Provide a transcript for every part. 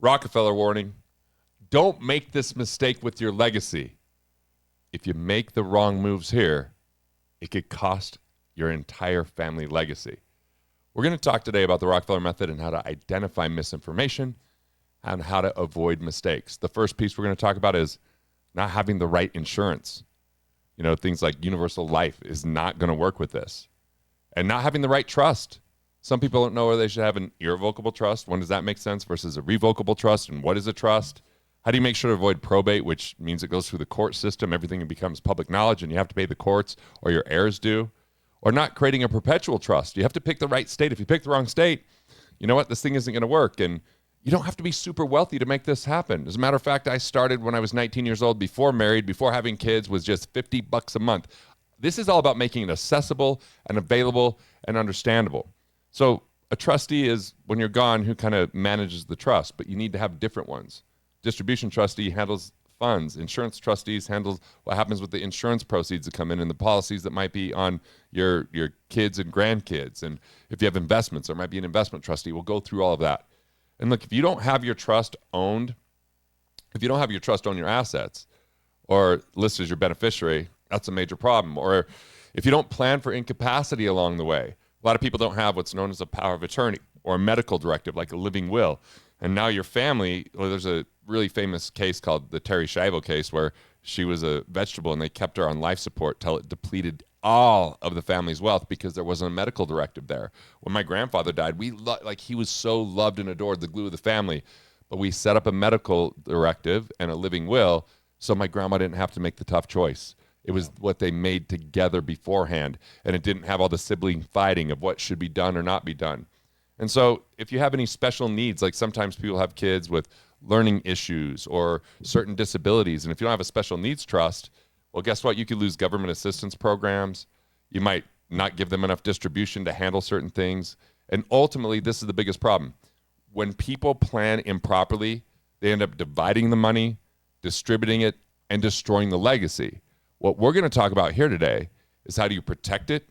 Rockefeller warning. Don't make this mistake with your legacy. If you make the wrong moves here, it could cost your entire family legacy. We're going to talk today about the Rockefeller Method and how to identify misinformation and how to avoid mistakes. The first piece we're going to talk about is not having the right insurance. You know, things like universal life is not going to work with this. And not having the right trust. Some people don't know whether they should have an irrevocable trust. When does that make sense versus a revocable trust? And what is a trust? How do you make sure to avoid probate, which means it goes through the court system, everything becomes public knowledge, and you have to pay the courts or your heirs do? Or not creating a perpetual trust. You have to pick the right state. If you pick the wrong state, you know what? This thing isn't going to work. And you don't have to be super wealthy to make this happen. As a matter of fact, I started when I was 19 years old, before married, before having kids, was just $50 a month. This is all about making it accessible and available and understandable. So a trustee is, when you're gone, who kind of manages the trust, but you need to have different ones. Distribution trustee handles funds. Insurance trustees handles what happens with the insurance proceeds that come in and the policies that might be on your kids and grandkids. And if you have investments, there might be an investment trustee. We'll go through all of that. And look, if you don't have your trust owned, if you don't have your trust own your assets or listed as your beneficiary, that's a major problem. Or if you don't plan for incapacity along the way, a lot of people don't have what's known as a power of attorney or a medical directive, like a living will. And now your family, well, there's a really famous case called the Terry Schiavo case where she was a vegetable and they kept her on life support till it depleted all of the family's wealth because there wasn't a medical directive there. When my grandfather died, he was so loved and adored, the glue of the family, but we set up a medical directive and a living will so my grandma didn't have to make the tough choice. It was what they made together beforehand, and it didn't have all the sibling fighting of what should be done or not be done. And so if you have any special needs, like sometimes people have kids with learning issues or certain disabilities, and if you don't have a special needs trust, well, guess what? You could lose government assistance programs. You might not give them enough distribution to handle certain things. And ultimately, this is the biggest problem. When people plan improperly, they end up dividing the money, distributing it, and destroying the legacy. What we're going to talk about here today is how do you protect it,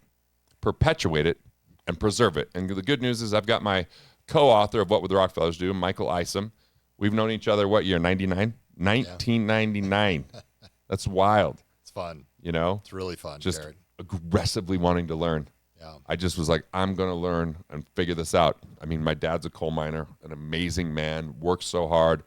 perpetuate it, and preserve it. And the good news is I've got my co-author of What Would the Rockefellers Do, Michael Isom. We've known each other, what year, 99? 1999. That's wild. It's fun. You know? It's really fun, just Garrett. Aggressively wanting to learn. Yeah. I just was like, I'm going to learn and figure this out. I mean, my dad's a coal miner, an amazing man, worked so hard,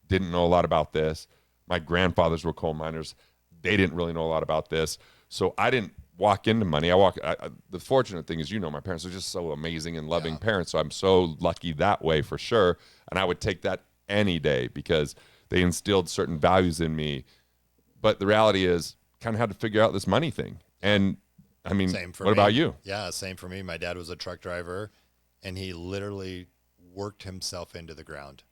didn't know a lot about this. My grandfathers were coal miners. They didn't really know a lot about this. So I didn't walk into money. The fortunate thing is, my parents are just so amazing and loving parents. So I'm so lucky that way for sure. And I would take that any day because they instilled certain values in me. But the reality is kind of had to figure out this money thing. And I mean, what about you? Yeah, same for me. My dad was a truck driver and he literally worked himself into the ground.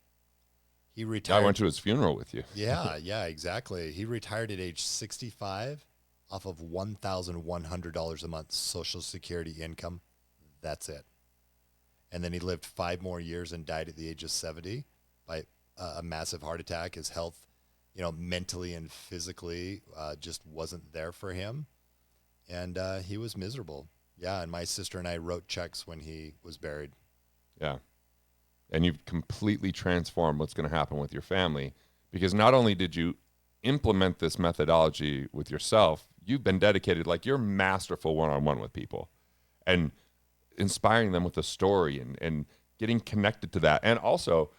He retired. I went to his funeral with you. Yeah, exactly. He retired at age 65 off of $1,100 a month Social Security income. That's it. And then he lived 5 more years and died at the age of 70 by a massive heart attack. His health, mentally and physically just wasn't there for him. And he was miserable. Yeah, and my sister and I wrote checks when he was buried. Yeah. And you've completely transformed what's going to happen with your family because not only did you implement this methodology with yourself, you've been dedicated, like you're masterful one-on-one with people and inspiring them with a story and getting connected to that. And also,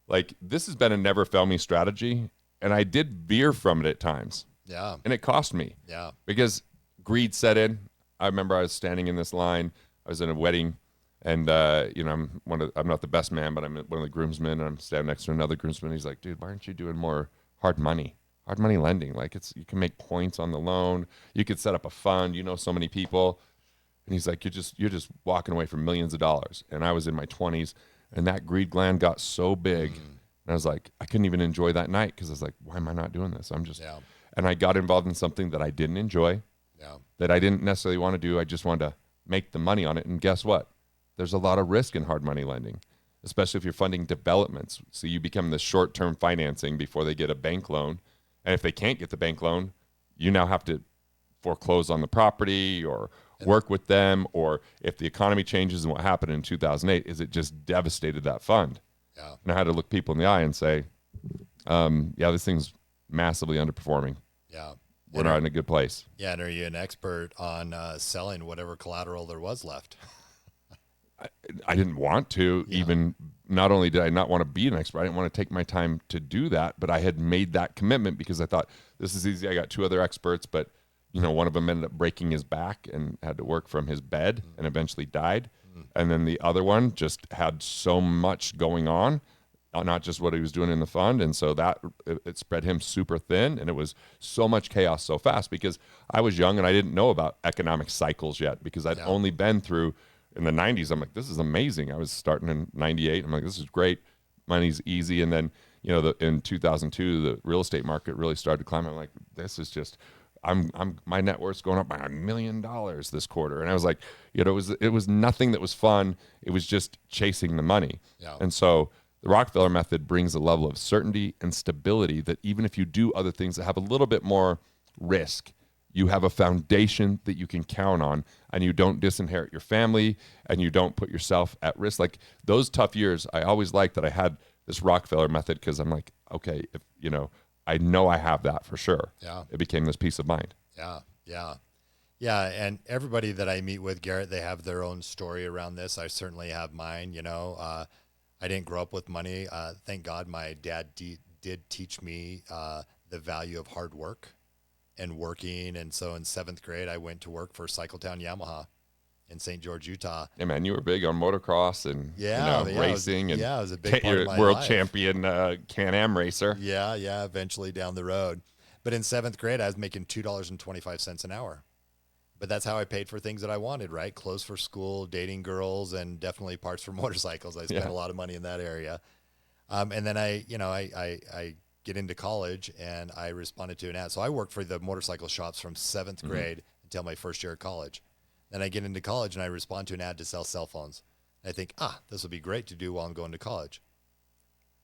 like, this has been a never fail me strategy, and I did veer from it at times. Yeah. And it cost me. Yeah. Because greed set in. I remember I was standing in this line. I was in a wedding, and I'm not the best man, but I'm one of the groomsmen, and I'm standing next to another groomsman. He's like, dude, why aren't you doing more hard money lending? Like, you can make points on the loan. You could set up a fund. So many people. And he's like, you're just walking away from millions of dollars. And I was in my 20s, and that greed gland got so big. And I was like, I couldn't even enjoy that night because I was like, why am I not doing this? And I got involved in something that I didn't enjoy, that I didn't necessarily want to do. I just wanted to make the money on it. And guess what? There's a lot of risk in hard money lending, especially if you're funding developments. So you become the short-term financing before they get a bank loan. And if they can't get the bank loan, you now have to foreclose on the property or work with them. Or if the economy changes, and what happened in 2008 is it just devastated that fund. Yeah. And I had to look people in the eye and say, yeah, this thing's massively underperforming. Yeah. We're not in a good place. Yeah. And are you an expert on selling whatever collateral there was left? I didn't want to even, not only did I not want to be an expert, I didn't want to take my time to do that, but I had made that commitment because I thought this is easy. I got 2 other experts, but one of them ended up breaking his back and had to work from his bed and eventually died. And then the other one just had so much going on, not just what he was doing in the fund. And so that it spread him super thin, and it was so much chaos so fast because I was young and I didn't know about economic cycles yet because I'd only been through in the 90s. I'm like, this is amazing. I was starting in 98. I'm like, this is great. Money's easy. And then, in 2002, the real estate market really started to climb. I'm like, this is just, my net worth's going up by $1 million this quarter. And I was like, it was nothing that was fun. It was just chasing the money. Yeah. And so the Rockefeller Method brings a level of certainty and stability that even if you do other things that have a little bit more risk, you have a foundation that you can count on, and you don't disinherit your family, and you don't put yourself at risk. Like those tough years, I always liked that I had this Rockefeller Method because I'm like, okay, if I know I have that for sure. Yeah. It became this peace of mind. Yeah. Yeah. Yeah. And everybody that I meet with, Garrett, they have their own story around this. I certainly have mine. I didn't grow up with money. Thank God my dad did teach me the value of hard work and working. And so in 7th grade, I went to work for Cycletown Yamaha in St. George, Utah. Yeah, man, you were big on motocross and racing. It was a big part of my world life. champion Can-Am racer. Yeah, eventually down the road. But in 7th grade, I was making $2.25 an hour. But that's how I paid for things that I wanted, right? Clothes for school, dating girls, and definitely parts for motorcycles. I spent a lot of money in that area. And then I get into college, and I responded to an ad. So I worked for the motorcycle shops from 7th grade until my first year of college. Then I get into college, and I respond to an ad to sell cell phones. And I think, this would be great to do while I'm going to college.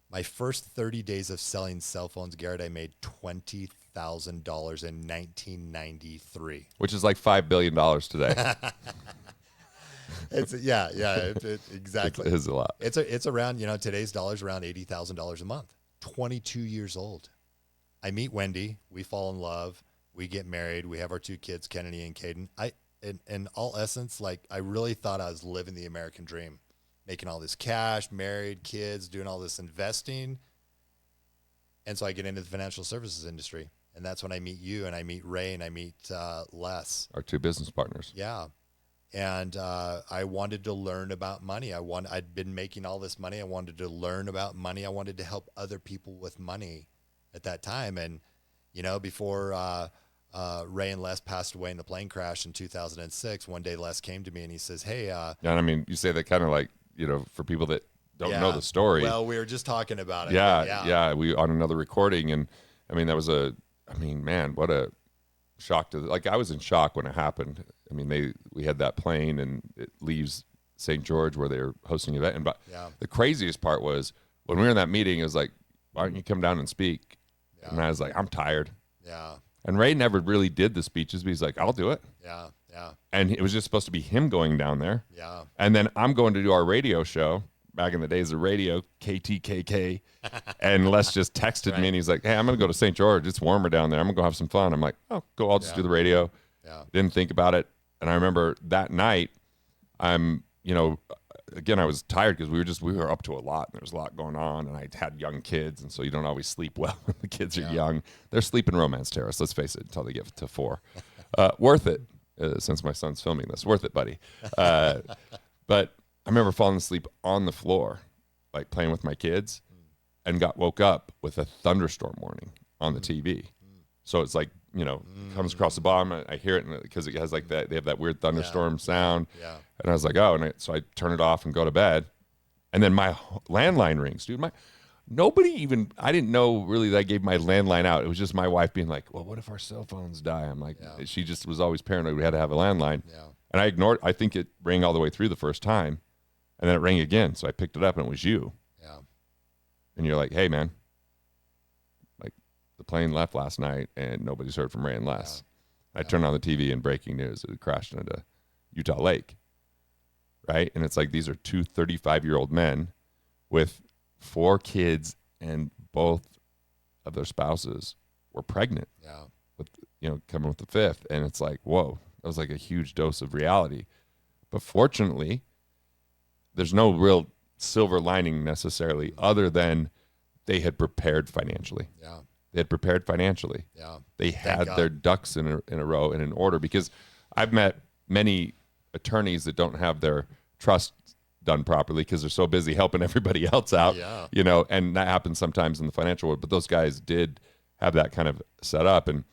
My first 30 days of selling cell phones, Garrett, I made $20,000 in 1993. Which is like $5 billion today. Exactly. It is a lot. It's around, today's dollars around $80,000 a month. 22 years old. I meet Wendy. We fall in love. We get married. We have our 2 kids, Kennedy and Caden. In all essence, I really thought I was living the American dream, making all this cash, married, kids, doing all this investing. And so I get into the financial services industry. And that's when I meet you, and I meet Ray, and I meet Les. Our 2 business partners. Yeah. And I wanted to learn about money. I'd been making all this money. I wanted to learn about money. I wanted to help other people with money at that time. And, before Ray and Les passed away in the plane crash in 2006, one day Les came to me and he says, hey. And I mean, you say that kind of like, for people that don't know the story. Well, we were just talking about it. Yeah. We on another recording. And I mean, man, what a shock I was in shock when it happened. I mean, we had that plane and it leaves St. George where they're hosting an event. And the craziest part was when we were in that meeting, it was like, why don't you come down and speak? Yeah. And I was like, I'm tired. Yeah. And Ray never really did the speeches, but he's like, I'll do it. Yeah. Yeah. And it was just supposed to be him going down there. Yeah. And then I'm going to do our radio show back in the days of radio, KTKK. And Les just texted me and he's like, hey, I'm going to go to St. George. It's warmer down there. I'm going to go have some fun. I'm like, oh, go. I'll just do the radio. Yeah. Didn't think about it. And I remember that night, again, I was tired because we were up to a lot. And there was a lot going on. And I had young kids. And so you don't always sleep well when the kids are young. They're sleeping romance terrace, let's face it, until they get to 4. Worth it, since my son's filming this. Worth it, buddy. But I remember falling asleep on the floor, like playing with my kids, and woke up with a thunderstorm warning on the TV. So it's like, comes across the bottom. I hear it because it has like that. They have that weird thunderstorm sound. Yeah. And I was like, oh, so I turn it off and go to bed. And then my landline rings, dude. I didn't know really that I gave my landline out. It was just my wife being like, well, what if our cell phones die? I'm like, she just was always paranoid. We had to have a landline. Yeah. And I ignored, I think it rang all the way through the first time. And then it rang again. So I picked it up and it was you. Yeah. And you're like, hey, man, like the plane left last night and nobody's heard from Ray and Les. I turned on the TV and breaking news. It crashed into Utah Lake. Right. And it's like, these are 2 35-year-old men with 4 kids, and both of their spouses were pregnant. Yeah. With, coming with the 5th. And it's like, whoa, that was like a huge dose of reality. But fortunately, there's no real silver lining necessarily, other than they had prepared financially. Yeah. They had prepared financially. Yeah. They had their ducks in a row and in order, because I've met many attorneys that don't have their trust done properly because they're so busy helping everybody else out. Yeah. And that happens sometimes in the financial world, but those guys did have that kind of set up. And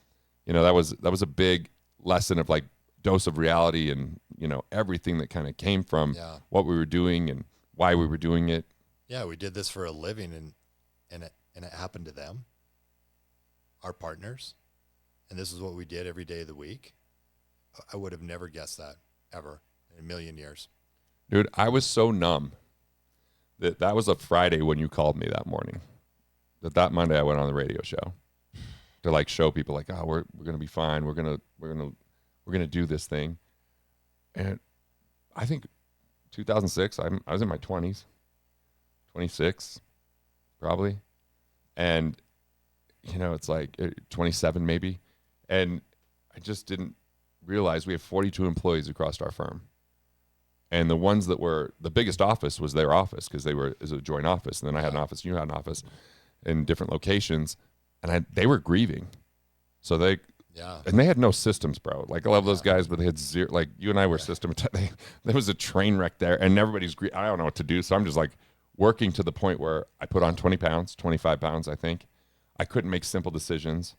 that was a big lesson of like dose of reality, and everything that kind of came from what we were doing and why we were doing it. Yeah, we did this for a living, and it happened to them, our partners, and this is what we did every day of the week. I would have never guessed that ever in a million years. Dude, I was so numb that was a Friday when you called me that morning. That Monday I went on the radio show to like show people like, oh, we're gonna be fine. We're gonna do this thing. And I think 2006, I was in my 20s, 26 probably, and it's like 27 maybe, and I just didn't realize we have 42 employees across our firm. And the ones that were the biggest office was their office, because it was a joint office. And then I had an office, and you had an office in different locations, and they were grieving. So they had no systems, bro. Like I love those guys, but they had zero. Like you and I were there was a train wreck there, and everybody's I don't know what to do. So I'm just like working to the point where I put on 20 pounds, 25 pounds, I think. I couldn't make simple decisions.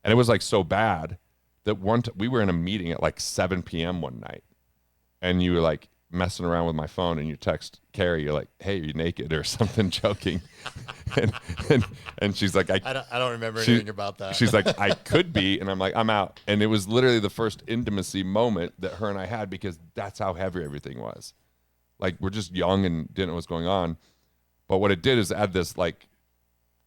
And it was like so bad that we were in a meeting at like 7 p.m. one night, and you were like messing around with my phone, and you text Carrie, you're like, hey, are you naked or something, joking. and she's like, I don't remember anything about that. She's like, I could be. And I'm like, I'm out. And it was literally the first intimacy moment that her and I had, because that's how heavy everything was. Like, we're just young and didn't know what's going on. But what it did is add this like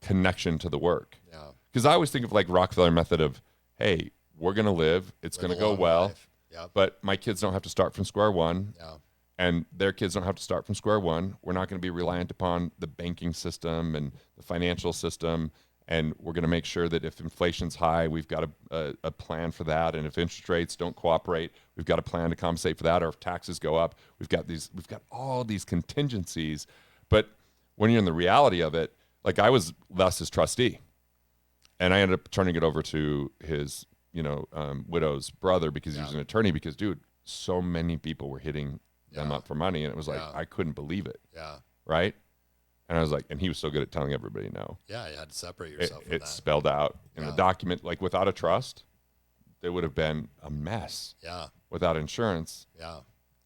connection to the work. Yeah. Because I always think of like Rockefeller Method of, hey, we're going to live. It's going to go well. Yep. But my kids don't have to start from square one. Yeah. And their kids don't have to start from square one. We're not going to be reliant upon the banking system and the financial system. And we're going to make sure that if inflation's high, we've got a plan for that. And if interest rates don't cooperate, we've got a plan to compensate for that. Or if taxes go up, we've got all these contingencies. But when you're in the reality of it, like I was less his trustee, and I ended up turning it over to his, widow's brother, because he was an attorney. Because, dude, so many people were hitting them up for money, and it was like I couldn't believe it. Yeah. Right. And I was like, and he was so good at telling everybody no. Yeah, you had to separate yourself from It's that. spelled out in the document. Like without a trust, there would have been a mess. Yeah. Without insurance,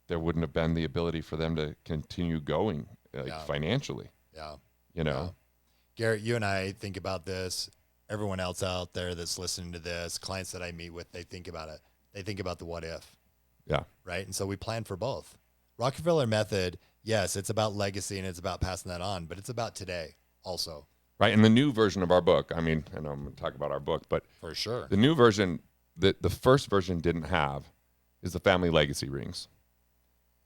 there wouldn't have been the ability for them to continue going financially. Yeah. Garrett, you and I think about this. Everyone else out there that's listening to this, clients that I meet with, they think about it. They think about the what if. Yeah. Right. And so we plan for both. Rockefeller Method, yes, it's about legacy and it's about passing that on, but it's about today also. Right. And the new version of our book, I know I'm going to talk about our book, but for sure, the new version that the first version didn't have is the family legacy rings.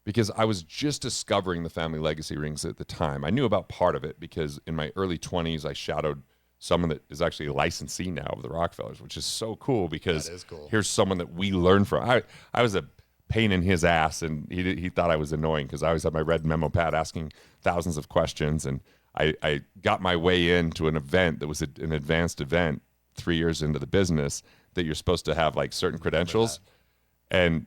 Because I was just discovering the family legacy rings at the time. I knew about part of it because in my early 20s, I shadowed someone that is actually a licensee now of the Rockefellers, which is so cool, because here's someone that we learned from. I was a pain in his ass, and he thought I was annoying because I always had my red memo pad asking thousands of questions. And I got my way into an event that was an advanced event 3 years into the business that you're supposed to have like certain credentials. And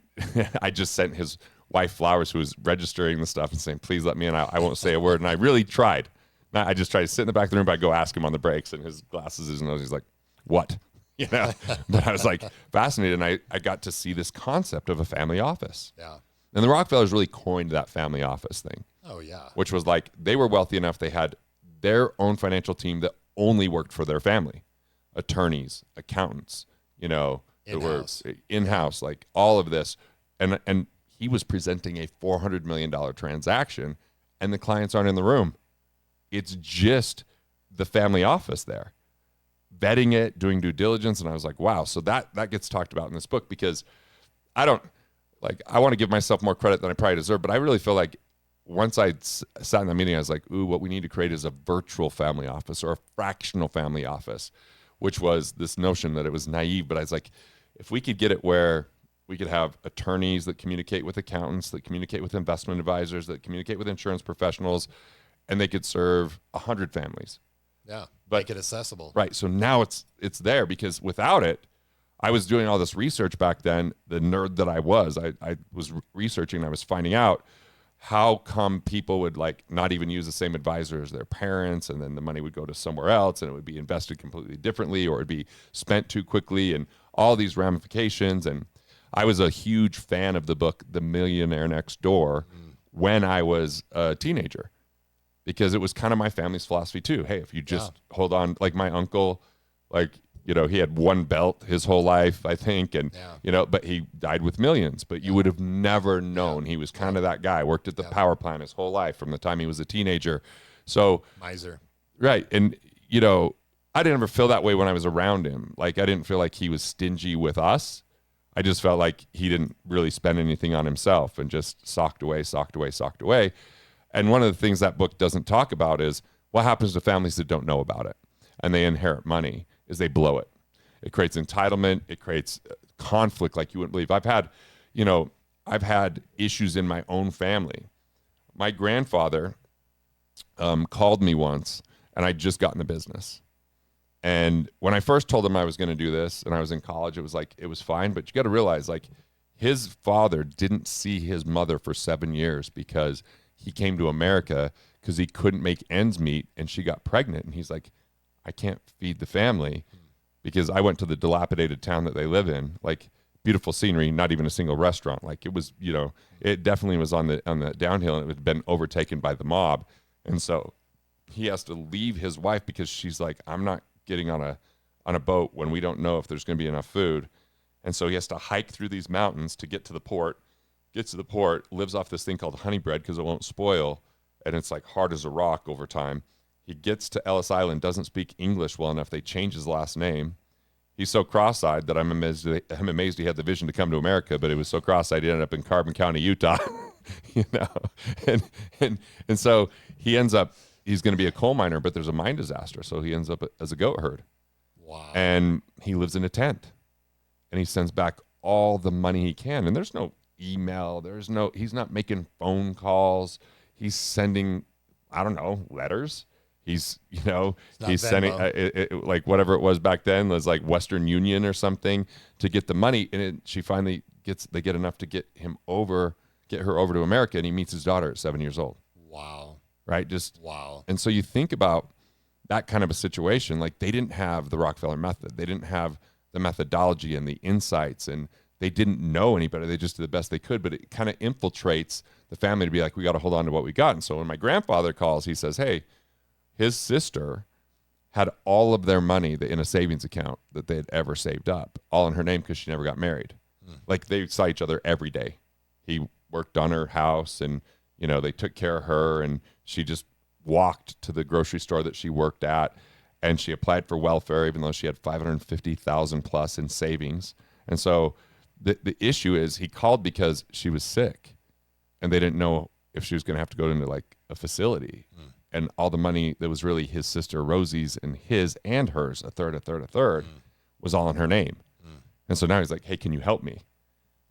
I just sent his wife flowers, who was registering the stuff and saying, please let me in. I won't say a word. And I really tried. I just tried to sit in the back of the room, but I'd go ask him on the breaks, and his glasses, his nose, he's like, what? But I was like fascinated, and I got to see this concept of a family office. Yeah. And the Rockefellers really coined that family office thing. Oh, yeah. Which was like, they were wealthy enough, they had their own financial team that only worked for their family. Attorneys, accountants, in-house. that were in-house, like all of this. And he was presenting a $400 million transaction, and the clients aren't in the room. It's just the family office there, vetting it, doing due diligence. And I was like, wow. So that gets talked about in this book, because I want to give myself more credit than I probably deserve, but I really feel like once I sat in the meeting, I was like, ooh, what we need to create is a virtual family office or a fractional family office, which was this notion that it was naive. But I was like, if we could get it where we could have attorneys that communicate with accountants, that communicate with investment advisors, that communicate with insurance professionals, and they could serve 100 families. Yeah, but, make it accessible. Right. So now it's there, because without it, I was doing all this research back then, the nerd that I was researching, I was finding out how come people would like not even use the same advisor as their parents, and then the money would go to somewhere else and it would be invested completely differently, or it'd be spent too quickly, and all these ramifications. And I was a huge fan of the book, The Millionaire Next Door, when I was a teenager, because it was kind of my family's philosophy too. Hey, if you just hold on, like my uncle, like, you know, he had one belt his whole life, I think. And, you know, but he died with millions, but you would have never known. He was kind of that guy, worked at the power plant his whole life from the time he was a teenager. So miser. Right. And, you know, I didn't ever feel that way when I was around him. Like, I didn't feel like he was stingy with us. I just felt like he didn't really spend anything on himself and just socked away. And one of the things that book doesn't talk about is what happens to families that don't know about it and they inherit money is they blow it. It creates entitlement. It creates conflict like you wouldn't believe. I've had issues in my own family. My grandfather called me once, and I'd just gotten the business. And when I first told him I was going to do this and I was in college, it was like, it was fine. But you got to realize, like, his father didn't see his mother for 7 years because he came to America because he couldn't make ends meet, and she got pregnant. And he's like, I can't feed the family because I went to the dilapidated town that they live in, like beautiful scenery, not even a single restaurant. Like, it was, you know, it definitely was on the downhill, and it had been overtaken by the mob. And so he has to leave his wife because she's like, I'm not getting on a boat when we don't know if there's going to be enough food. And so he has to hike through these mountains to get to the port, gets to the port, lives off this thing called honey bread because it won't spoil. And it's like hard as a rock over time. He gets to Ellis Island, doesn't speak English well enough. They change his last name. He's so cross-eyed that I'm amazed he had the vision to come to America, but it was so cross-eyed he ended up in Carbon County, Utah. You know, and so he ends up, he's going to be a coal miner, but there's a mine disaster, so he ends up as a goat herd. Wow. And he lives in a tent, and he sends back all the money he can. And there's no email, he's not making phone calls. He's sending, I don't know, letters. He's, you know, he's sending like whatever it was back then was like Western Union or something to get the money. And she finally they get enough to get her over to America, and he meets his daughter at 7 years old. Wow. Right. Just wow. And so you think about that kind of a situation, like they didn't have the Rockefeller Method. They didn't have the methodology and the insights, and they didn't know any better. They just did the best they could, but it kind of infiltrates the family to be like, we got to hold on to what we got. And so when my grandfather calls, he says, hey, his sister had all of their money in a savings account that they had ever saved up, all in her name because she never got married. Like, they saw each other every day. He worked on her house, and, you know, they took care of her, and she just walked to the grocery store that she worked at, and she applied for welfare even though she had $550,000 plus in savings. And so the issue is he called because she was sick, and they didn't know if she was going to have to go into like a facility. And all the money that was really his sister Rosie's and his and hers, a third, was all in her name. And so now he's like, hey, can you help me?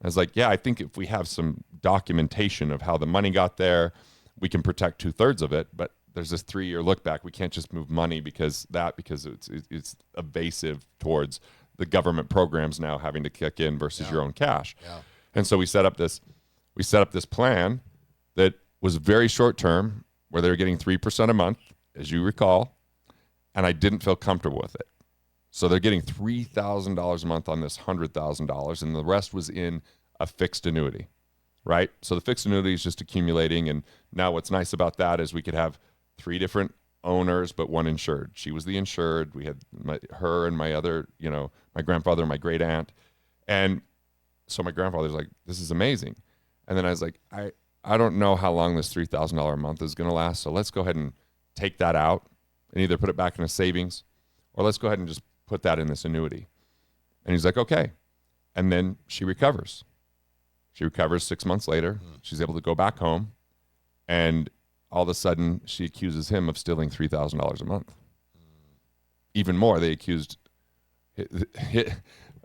I was like, yeah, I think if we have some documentation of how the money got there, we can protect 2/3 of it. But there's this 3-year look back. We can't just move money because it's evasive towards the government programs now having to kick in versus your own cash. Yeah. And so we set up this plan that was very short term, where they were getting 3% a month, as you recall, and I didn't feel comfortable with it. So they're getting $3,000 a month on this $100,000, and the rest was in a fixed annuity, right? So the fixed annuity is just accumulating, and now what's nice about that is we could have 3 different owners, but one insured. She was the insured. We had her and my other, you know, my grandfather and my great aunt. And so my grandfather's like, this is amazing. And then I was like, I don't know how long this $3,000 a month is going to last, so let's go ahead and take that out and either put it back in a savings, or let's go ahead and just put that in this annuity. And he's like, okay. And then she recovers. 6 months later. She's able to go back home, And all of a sudden, she accuses him of stealing $3,000 a month. Even more, they accused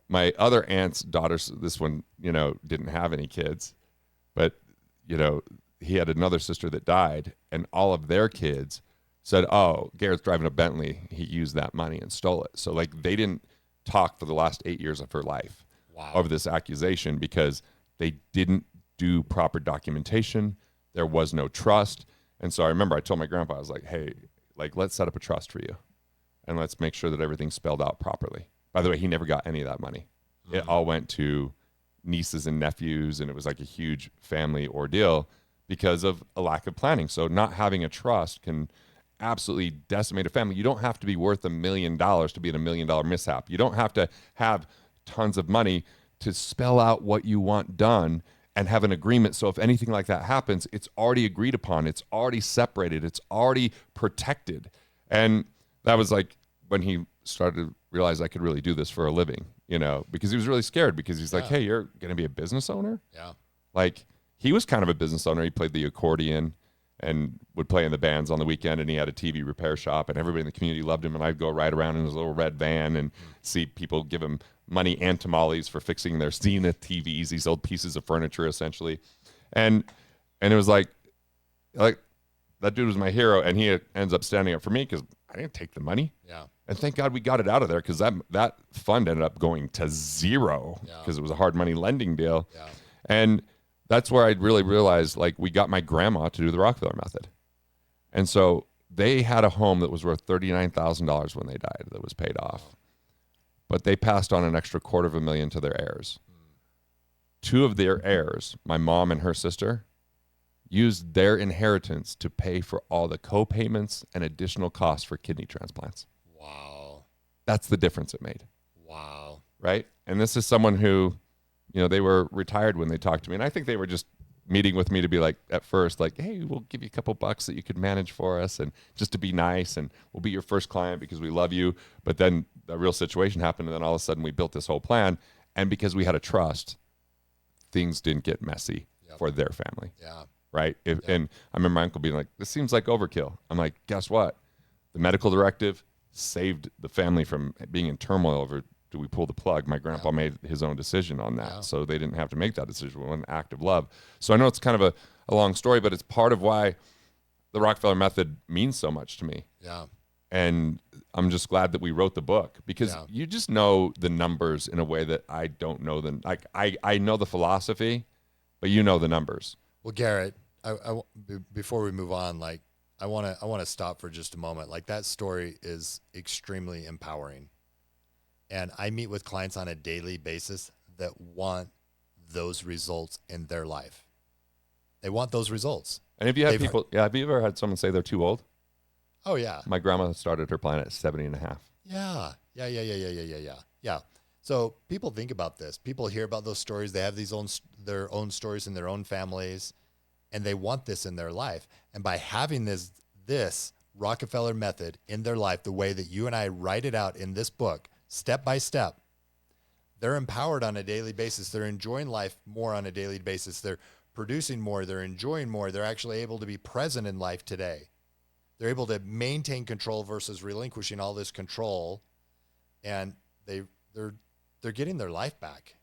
my other aunt's daughters. This one, didn't have any kids, but, he had another sister that died, and all of their kids said, oh, Garrett's driving a Bentley. He used that money and stole it. So, like, they didn't talk for the last 8 years of her life over this accusation because they didn't do proper documentation. There was no trust. And so I remember I told my grandpa, I was like, hey, like, let's set up a trust for you, and let's make sure that everything's spelled out properly. By the way, he never got any of that money. It all went to nieces and nephews, and it was like a huge family ordeal because of a lack of planning. So not having a trust can absolutely decimate a family. You don't have to be worth $1 million to be in $1 million mishap. You don't have to have tons of money to spell out what you want done and have an agreement. So if anything like that happens, it's already agreed upon. It's already separated. It's already protected. And that was like when he started to realize I could really do this for a living, because he was really scared because he's like, hey, you're going to be a business owner? Yeah. Like, he was kind of a business owner. He played the accordion and would play in the bands on the weekend, and he had a TV repair shop, and everybody in the community loved him, and I'd go ride around in his little red van and see people give him money and tamales for fixing their Zenith TVs, these old pieces of furniture, essentially. And it was like that dude was my hero, and he ends up standing up for me because I didn't take the money. Yeah. And thank God we got it out of there, because that fund ended up going to zero because it was a hard money lending deal. Yeah. And that's where I really realized, like, we got my grandma to do the Rockefeller Method. And so they had a home that was worth $39,000 when they died that was paid off. But they passed on an extra $250,000 to their heirs. Two of their heirs, my mom and her sister, used their inheritance to pay for all the co-payments and additional costs for kidney transplants. Wow. That's the difference it made. Wow. Right? And this is someone who, they were retired when they talked to me. And I think they were just meeting with me to be like, at first, like, hey, we'll give you a couple bucks that you could manage for us, and just to be nice, and we'll be your first client because we love you. But then the real situation happened, and then all of a sudden we built this whole plan. And because we had a trust, things didn't get messy for their family. Yeah. Right? And I remember my uncle being like, this seems like overkill. I'm like, guess what? The medical directive saved the family from being in turmoil over, do we pull the plug? My grandpa made his own decision on that. So they didn't have to make that decision. It was an act of love. So I know it's kind of a long story, but it's part of why the Rockefeller Method means so much to me. Yeah. And I'm just glad that we wrote the book, because you just know the numbers in a way that I don't know them. Like, I know the philosophy, but you know the numbers. Well, Garrett, before we move on, like, I want to stop for just a moment. Like, that story is extremely empowering. And I meet with clients on a daily basis that want those results in their life. They want those results. And have you had have you ever had someone say they're too old? Oh, yeah. My grandma started her plan at 70 and a half. Yeah. Yeah. So people think about this. People hear about those stories. They have their own stories in their own families, and they want this in their life. And by having this Rockefeller Method in their life, the way that you and I write it out in this book, step by step, they're empowered on a daily basis. They're enjoying life more on a daily basis. They're producing more. They're enjoying more. They're actually able to be present in life today. They're able to maintain control versus relinquishing all this control, and they're getting their life back.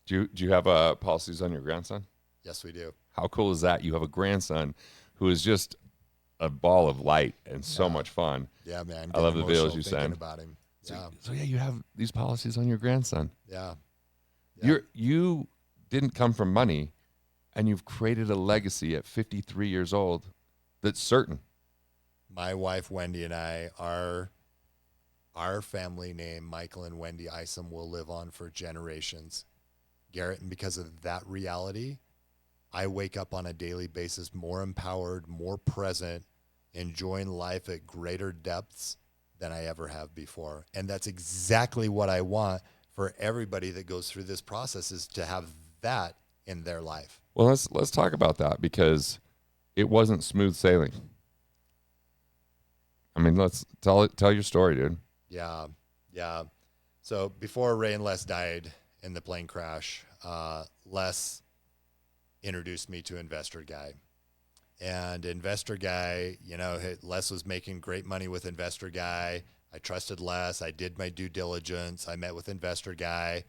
Do you have policies on your grandson? Yes, we do. How cool is that? You have a grandson who is just a ball of light and so much fun. Yeah, man. I love the videos you send about him. So yeah, you have these policies on your grandson. Yeah. You didn't come from money, and you've created a legacy at 53 years old that's certain. My wife, Wendy, and I, our family name, Michael and Wendy Isom, will live on for generations. Garrett, and because of that reality, I wake up on a daily basis more empowered, more present, enjoying life at greater depths than I ever have before. And that's exactly what I want for everybody that goes through this process, is to have that in their life. Well, let's talk about that, because it wasn't smooth sailing. I mean, let's tell your story, dude. Yeah. So before Ray and Les died in the plane crash, Les introduced me to Investor Guy. And Investor Guy, Les was making great money with Investor Guy. I trusted Les. I did my due diligence. I met with Investor Guy.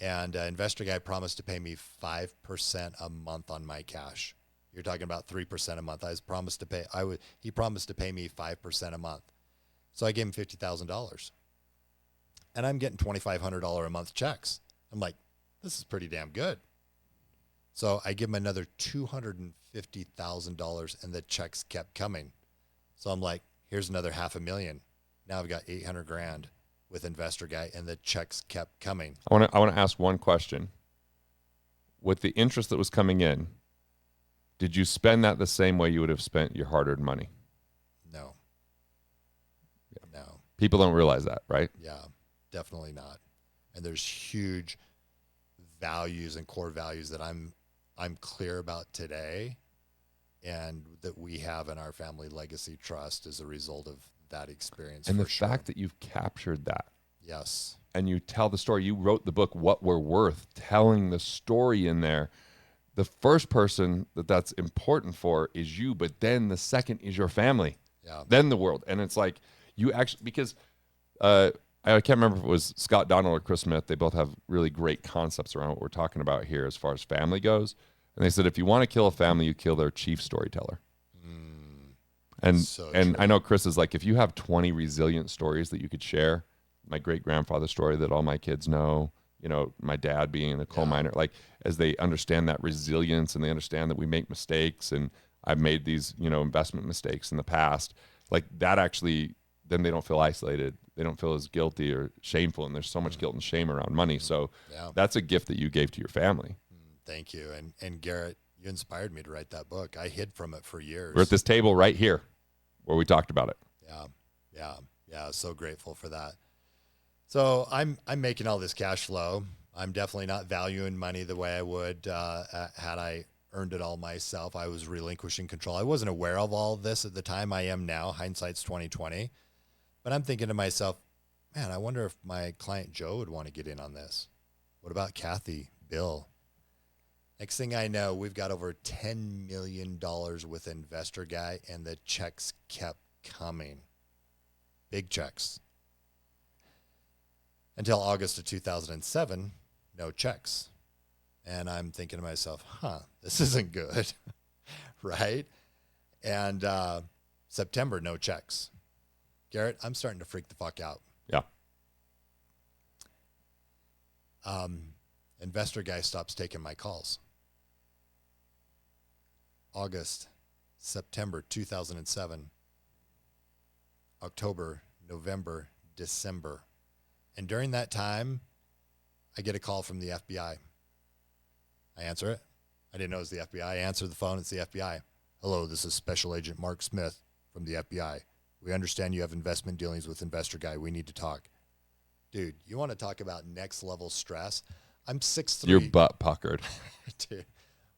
And Investor Guy promised to pay me 5% a month on my cash. You're talking about 3% a month. He promised to pay me 5% a month. So I gave him $50,000. And I'm getting $2,500 a month checks. I'm like, this is pretty damn good. So I give him another $250,000 and the checks kept coming. So I'm like, here's another $500,000. Now I've got $800,000 with Investor Guy and the checks kept coming. I want to ask one question. With the interest that was coming in, did you spend that the same way you would have spent your hard-earned money? No. Yeah. No. People don't realize that, right? Yeah, definitely not. And there's huge values and core values that I'm clear about today and that we have in our family legacy trust as a result of that experience. And the fact that you've captured that. Yes. And you tell the story. You wrote the book, What We're Worth, telling the story in there. The first person that's important for is you, but then the second is your family. Yeah. Then the world. And it's like you actually, because I can't remember if it was Scott Donald or Chris Smith. They both have really great concepts around what we're talking about here as far as family goes. And they said, if you want to kill a family, you kill their chief storyteller. And So and true. I know Chris is like, if you have 20 resilient stories that you could share, my great-grandfather's story that all my kids know, my dad being a coal miner, like as they understand that resilience and they understand that we make mistakes and I've made these, investment mistakes in the past, like that actually, then they don't feel isolated. They don't feel as guilty or shameful. And there's so much guilt and shame around money. So that's a gift that you gave to your family. Thank you. And Garrett, you inspired me to write that book. I hid from it for years. We're at this table right here where we talked about it. Yeah. So grateful for that. So I'm making all this cash flow. I'm definitely not valuing money the way I would had I earned it all myself. I was relinquishing control. I wasn't aware of all of this at the time. I am now. Hindsight's 2020. But I'm thinking to myself, man, I wonder if my client Joe would want to get in on this. What about Kathy, Bill? Next thing I know, we've got over $10 million with Investor Guy, and the checks kept coming. Big checks. Until August of 2007, no checks. And I'm thinking to myself, this isn't good, right? And September, no checks. Garrett, I'm starting to freak the fuck out. Yeah. Investor Guy stops taking my calls. August, September 2007, October, November, December. And during that time, I get a call from the FBI. I answer it. I didn't know it was the FBI. I answer the phone. It's the FBI. Hello, this is Special Agent Mark Smith from the FBI. We understand you have investment dealings with Investor Guy. We need to talk. Dude, you want to talk about next level stress? I'm 6'3". Your butt puckered. Dude,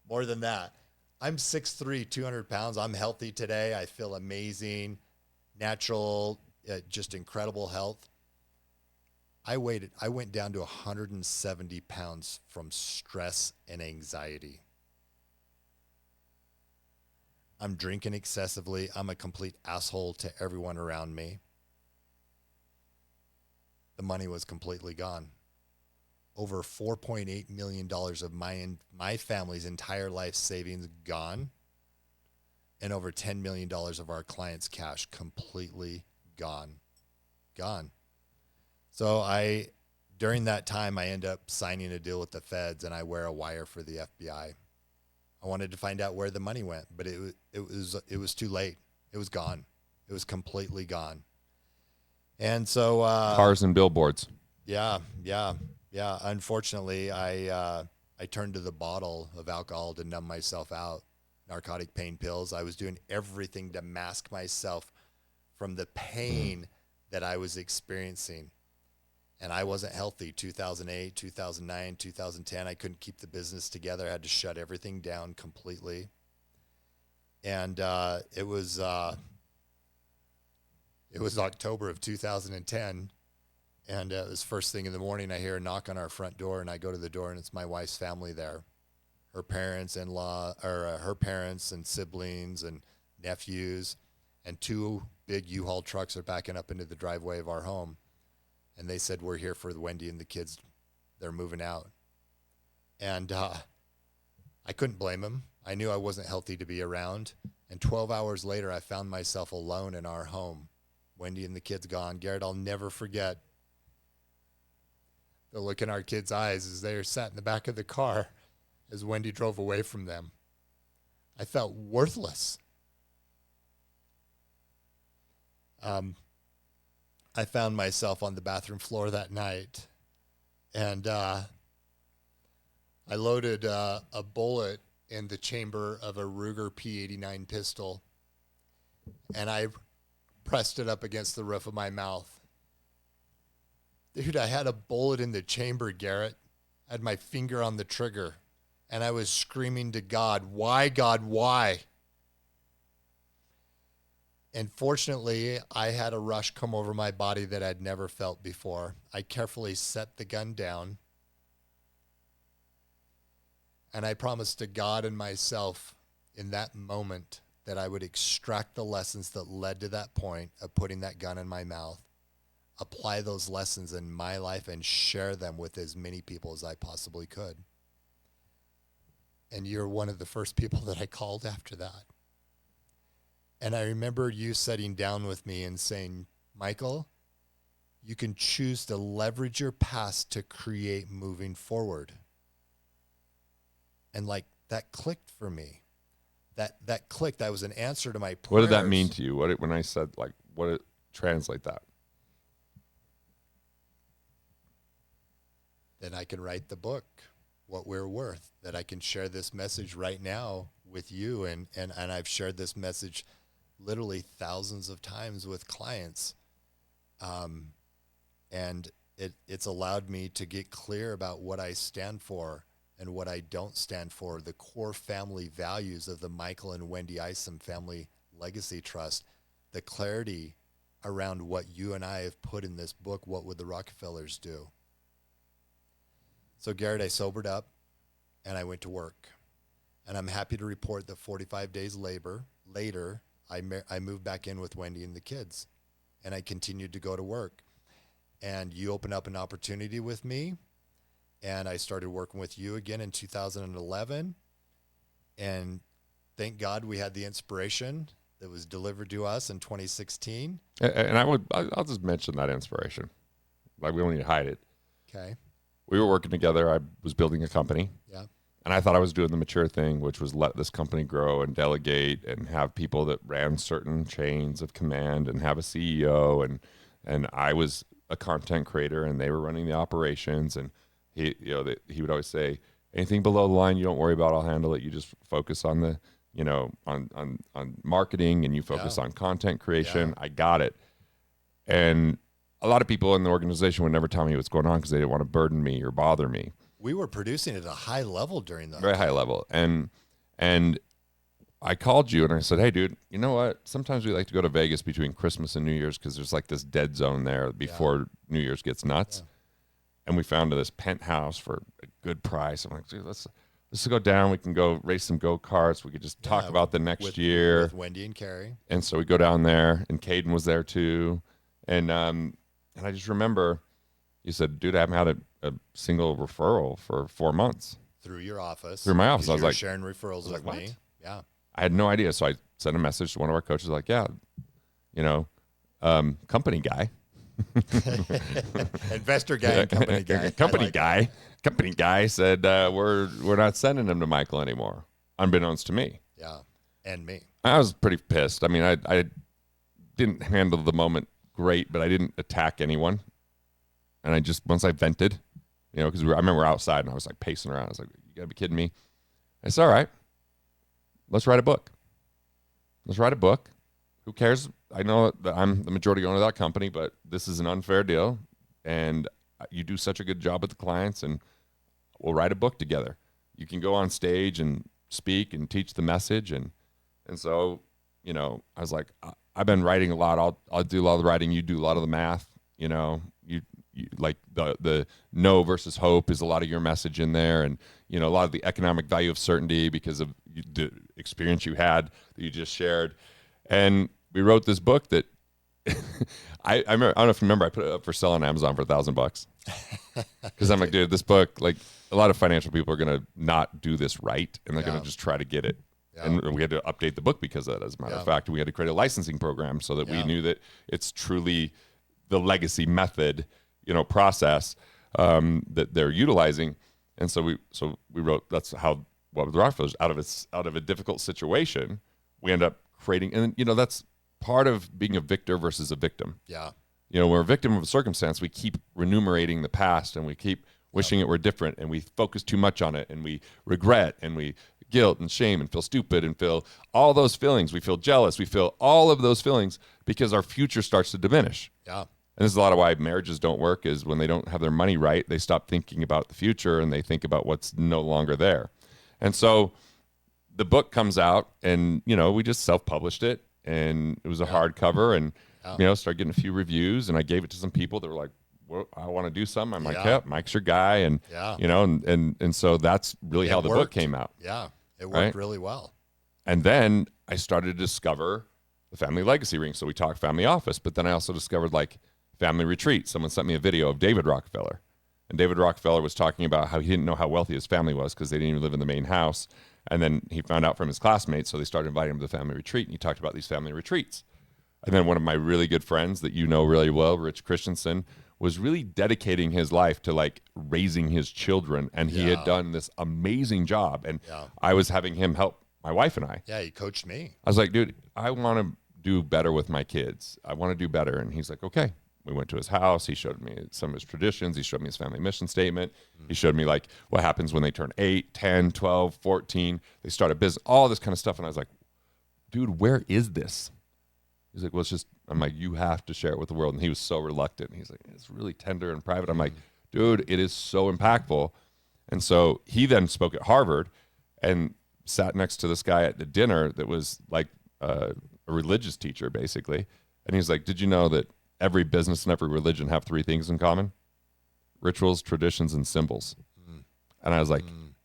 more than that. I'm 6'3", 200 pounds. I'm healthy today. I feel amazing, natural, just incredible health. I went down to 170 pounds from stress and anxiety. I'm drinking excessively. I'm a complete asshole to everyone around me. The money was completely gone. Over $4.8 million of my family's entire life savings gone, and over $10 million of our clients' cash completely gone. So during that time, I end up signing a deal with the feds, and I wear a wire for the FBI. I wanted to find out where the money went, but it was too late. It was gone. It was completely gone. And so Cars and billboards. Yeah. Unfortunately, I turned to the bottle of alcohol to numb myself out. Narcotic pain pills. I was doing everything to mask myself from the pain that I was experiencing. And I wasn't healthy. 2008, 2009, 2010, I couldn't keep the business together. I had to shut everything down completely. And it was October of 2010. And it was first thing in the morning, I hear a knock on our front door, and I go to the door, and it's my wife's family there. her parents-in-law, or her parents and siblings and nephews, and 2 big U-Haul trucks are backing up into the driveway of our home. And they said, we're here for Wendy and the kids. They're moving out. And I couldn't blame them. I knew I wasn't healthy to be around. And 12 hours later, I found myself alone in our home. Wendy and the kids gone. Garrett, I'll never forget the look in our kids' eyes as they were sat in the back of the car as Wendy drove away from them. I felt worthless. I found myself on the bathroom floor that night, and I loaded a bullet in the chamber of a Ruger P89 pistol, and I pressed it up against the roof of my mouth. Dude, I had a bullet in the chamber, Garrett. I had my finger on the trigger, and I was screaming to God, why, God, why? And fortunately, I had a rush come over my body that I'd never felt before. I carefully set the gun down, and I promised to God and myself in that moment that I would extract the lessons that led to that point of putting that gun in my mouth, apply those lessons in my life, and share them with as many people as I possibly could. And you're one of the first people that I called after that. And I remember you sitting down with me and saying, Michael, you can choose to leverage your past to create moving forward. And like that clicked for me. That clicked. That was an answer to my prayers. What did that mean to you? When I said, like, what did translate that? Then I can write the book, What We're Worth, that I can share this message right now with you. And I've shared this message literally thousands of times with clients. And it's allowed me to get clear about what I stand for and what I don't stand for, the core family values of the Michael and Wendy Isom Family Legacy Trust, the clarity around what you and I have put in this book, What Would the Rockefellers Do? So Garrett, I sobered up and I went to work. And I'm happy to report that 45 days later, I moved back in with Wendy and the kids, and I continued to go to work. And you opened up an opportunity with me, and I started working with you again in 2011. And thank God we had the inspiration that was delivered to us in 2016. And I'll just mention that inspiration. Like, we don't need to hide it. Okay. We were working together. I was building a company. Yeah. And I thought I was doing the mature thing, which was let this company grow and delegate and have people that ran certain chains of command and have a CEO. And I was a content creator, and they were running the operations. And he would always say, anything below the line, you don't worry about, I'll handle it. You just focus on the, on marketing, and you focus on content creation. I got it. And a lot of people in the organization would never tell me what's going on because they didn't want to burden me or bother me. We were producing at a high level during that. Very high level. And I called you and I said, hey, dude, you know what? Sometimes we like to go to Vegas between Christmas and New Year's because there's like this dead zone there before New Year's gets nuts. Yeah. And we found this penthouse for a good price. I'm like, dude, let's go down. We can go race some go-karts. We could just talk about the next year. With Wendy and Carrie. And so we go down there, and Caden was there too. And I just remember you said, dude, I haven't had a single referral for 4 months. Through your office. Through my office. I was like, sharing referrals with me. What? Yeah. I had no idea. So I sent a message to one of our coaches like, company guy. Investor guy and company guy. Company guy said, we're not sending him to Michael anymore, unbeknownst to me. Yeah. And me. I was pretty pissed. I mean, I didn't handle the moment great, but I didn't attack anyone. And I just, once I vented, because I remember outside and I was like pacing around. I was like, you gotta be kidding me. I said, all right, let's write a book. Who cares? I know that I'm the majority owner of that company, but this is an unfair deal. And you do such a good job with the clients, and we'll write a book together. You can go on stage and speak and teach the message. And so, I was like, I've been writing a lot. I'll do a lot of the writing. You do a lot of the math. You like the no versus hope is a lot of your message in there, and a lot of the economic value of certainty because of the experience you had that you just shared. And we wrote this book that I remember, I don't know if you remember, I put it up for sale on Amazon for $1,000 because I'm like, dude, this book, like a lot of financial people are going to not do this right, and they're going to just try to get it. And we had to update the book because of that. As a matter of fact, we had to create a licensing program so that we knew that it's truly the legacy method, process that they're utilizing. And so we wrote, that's how What Would the Rockefellers, out of a difficult situation, we end up creating, and that's part of being a victor versus a victim. Yeah. We're a victim of a circumstance. We keep renumerating the past, and we keep wishing it were different, and we focus too much on it, and we regret, and we guilt and shame and feel stupid and feel all those feelings. We feel jealous. We feel all of those feelings because our future starts to diminish. Yeah. And this is a lot of why marriages don't work, is when they don't have their money right, they stop thinking about the future and they think about what's no longer there. And so the book comes out, and, we just self-published it, and it was a hardcover, and, started getting a few reviews, and I gave it to some people that were like, well, I want to do something. I'm like, yeah, Mike's your guy. And, and so that's really how the book came out. Yeah. It worked really well. And then I started to discover the family legacy ring. So we talked family office, but then I also discovered like family retreat. Someone sent me a video of David Rockefeller, and David Rockefeller was talking about how he didn't know how wealthy his family was because they didn't even live in the main house. And then he found out from his classmates. So they started inviting him to the family retreat, and he talked about these family retreats. And then one of my really good friends that really well, Rich Christensen, was really dedicating his life to like raising his children. And he had done this amazing job. And I was having him help my wife and I. Yeah, he coached me. I was like, dude, I want to do better with my kids. I want to do better. And he's like, okay. We went to his house. He showed me some of his traditions. He showed me his family mission statement. He showed me like what happens when they turn 8, 10, 12, 14. They start a business, all this kind of stuff. And I was like, dude, where is this? He's like, well, it's just, I'm like, you have to share it with the world. And he was so reluctant. He's like, it's really tender and private. I'm like, dude, it is so impactful. And so he then spoke at Harvard and sat next to this guy at the dinner that was like a religious teacher, basically. And he's like, did you know that every business and every religion have 3 things in common? Rituals, traditions, and symbols. And I was like,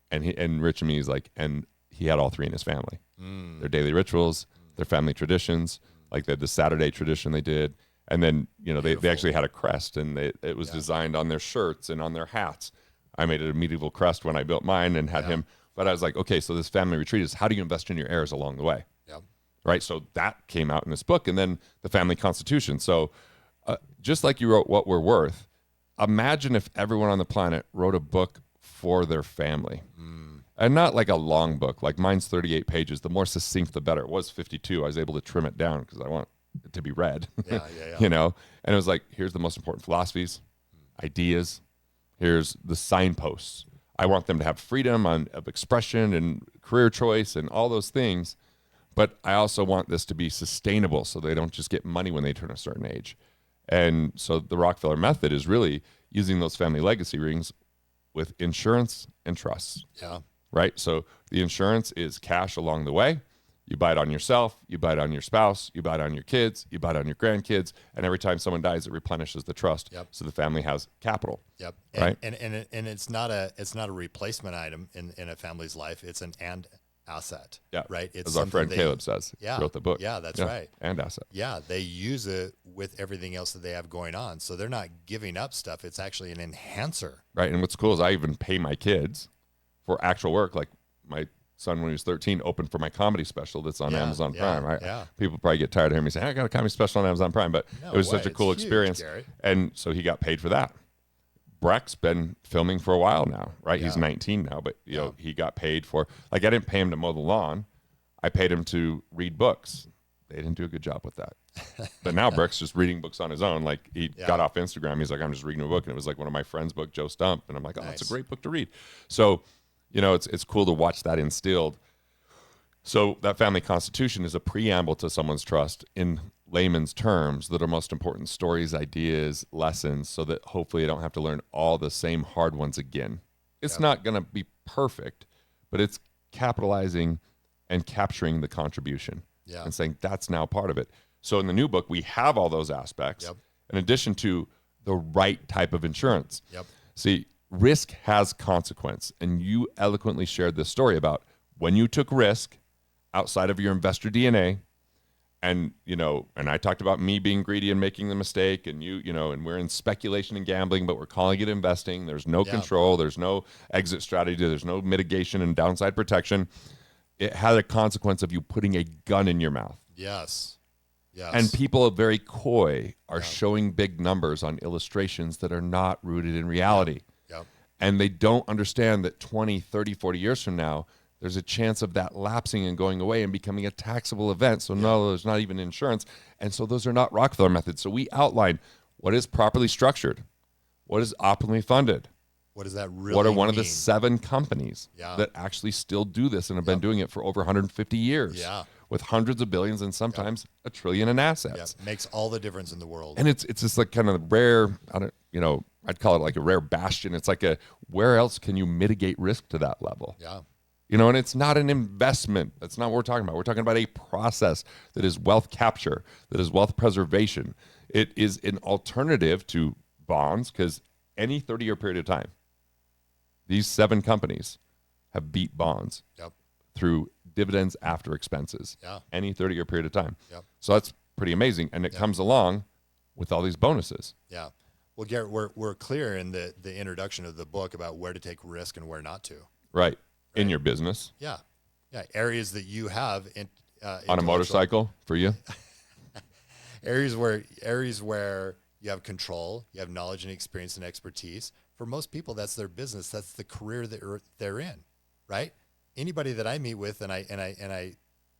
and Rich and me is like, and he had all 3 in his family. Their daily rituals, their family traditions, like the Saturday tradition they did. And then, they actually had a crest, and it was designed on their shirts and on their hats. I made a medieval crest when I built mine and had him. But I was like, okay, so this family retreat is how do you invest in your heirs along the way? Right? So that came out in this book. And then the family constitution. So just like you wrote What We're Worth, imagine if everyone on the planet wrote a book for their family. And not like a long book, like mine's 38 pages. The more succinct, the better. It was 52. I was able to trim it down because I want it to be read, And it was like, here's the most important philosophies, ideas. Here's the signposts. I want them to have freedom of expression and career choice and all those things. But I also want this to be sustainable so they don't just get money when they turn a certain age. And so the Rockefeller Method is really using those family legacy rings with insurance and trusts. Right? So the insurance is cash along the way. You buy it on yourself, you buy it on your spouse, you buy it on your kids, you buy it on your grandkids, and every time someone dies, it replenishes the trust. So the family has capital. And, and it's not a replacement item in a family's life. It's an and asset. Right. It's as our friend Caleb says. Wrote the book. That's right. And asset. They use it with everything else that they have going on. So they're not giving up stuff. It's actually an enhancer. Right. And what's cool is I even pay my kids for actual work. Like my son, when he was 13, opened for my comedy special that's on Amazon Prime. Right? People probably get tired of hearing me saying, I got a comedy special on Amazon Prime, but it was such a cool experience. Garrett. And so he got paid for that. Breck's been filming for a while now, right? He's 19 now, but he got paid for, like, I didn't pay him to mow the lawn. I paid him to read books. They didn't do a good job with that. But now Breck's just reading books on his own. Like he got off Instagram. He's like, I'm just reading a book. And it was like one of my friend's book, Joe Stump. And I'm like, oh, that's a great book to read. So, it's cool to watch that instilled. So that family constitution is a preamble to someone's trust in layman's terms that are most important stories, ideas, lessons, so that hopefully you don't have to learn all the same hard ones again. It's not going to be perfect, but it's capitalizing and capturing the contribution and saying that's now part of it. So in the new book, we have all those aspects. In addition to the right type of insurance. Yep. See, risk has consequence. And you eloquently shared this story about when you took risk outside of your investor DNA. And, and I talked about me being greedy and making the mistake, and and we're in speculation and gambling, but we're calling it investing. There's no control. There's no exit strategy. There's no mitigation and downside protection. It had a consequence of you putting a gun in your mouth. Yes. Yes. And people are very coy, are showing big numbers on illustrations that are not rooted in reality. Yep. And they don't understand that 20, 30, 40 years from now, there's a chance of that lapsing and going away and becoming a taxable event. So no, there's not even insurance. And so those are not Rockefeller methods. So we outline what is properly structured, what is optimally funded. What does that really What are one of the mean? 7 companies that actually still do this and have been doing it for over 150 years? Yeah. With hundreds of billions and sometimes a trillion in assets. Yeah. Makes all the difference in the world. And it's just like kind of rare, I'd call it like a rare bastion. It's like where else can you mitigate risk to that level? Yeah. And it's not an investment. That's not what we're talking about. We're talking about a process that is wealth capture, that is wealth preservation. It is an alternative to bonds, because any 30-year period of time, these 7 companies have beat bonds through dividends after expenses. Any 30-year period of time. So that's pretty amazing. And it comes along with all these bonuses. Yeah. Well, Garrett, we're clear in the introduction of the book about where to take risk and where not to. Right. In your business. Yeah. Areas that you have on a motorcycle for you. areas where you have control, you have knowledge and experience and expertise. For most people, that's their business. That's the career that they're in, right? Anybody that I meet with, and I,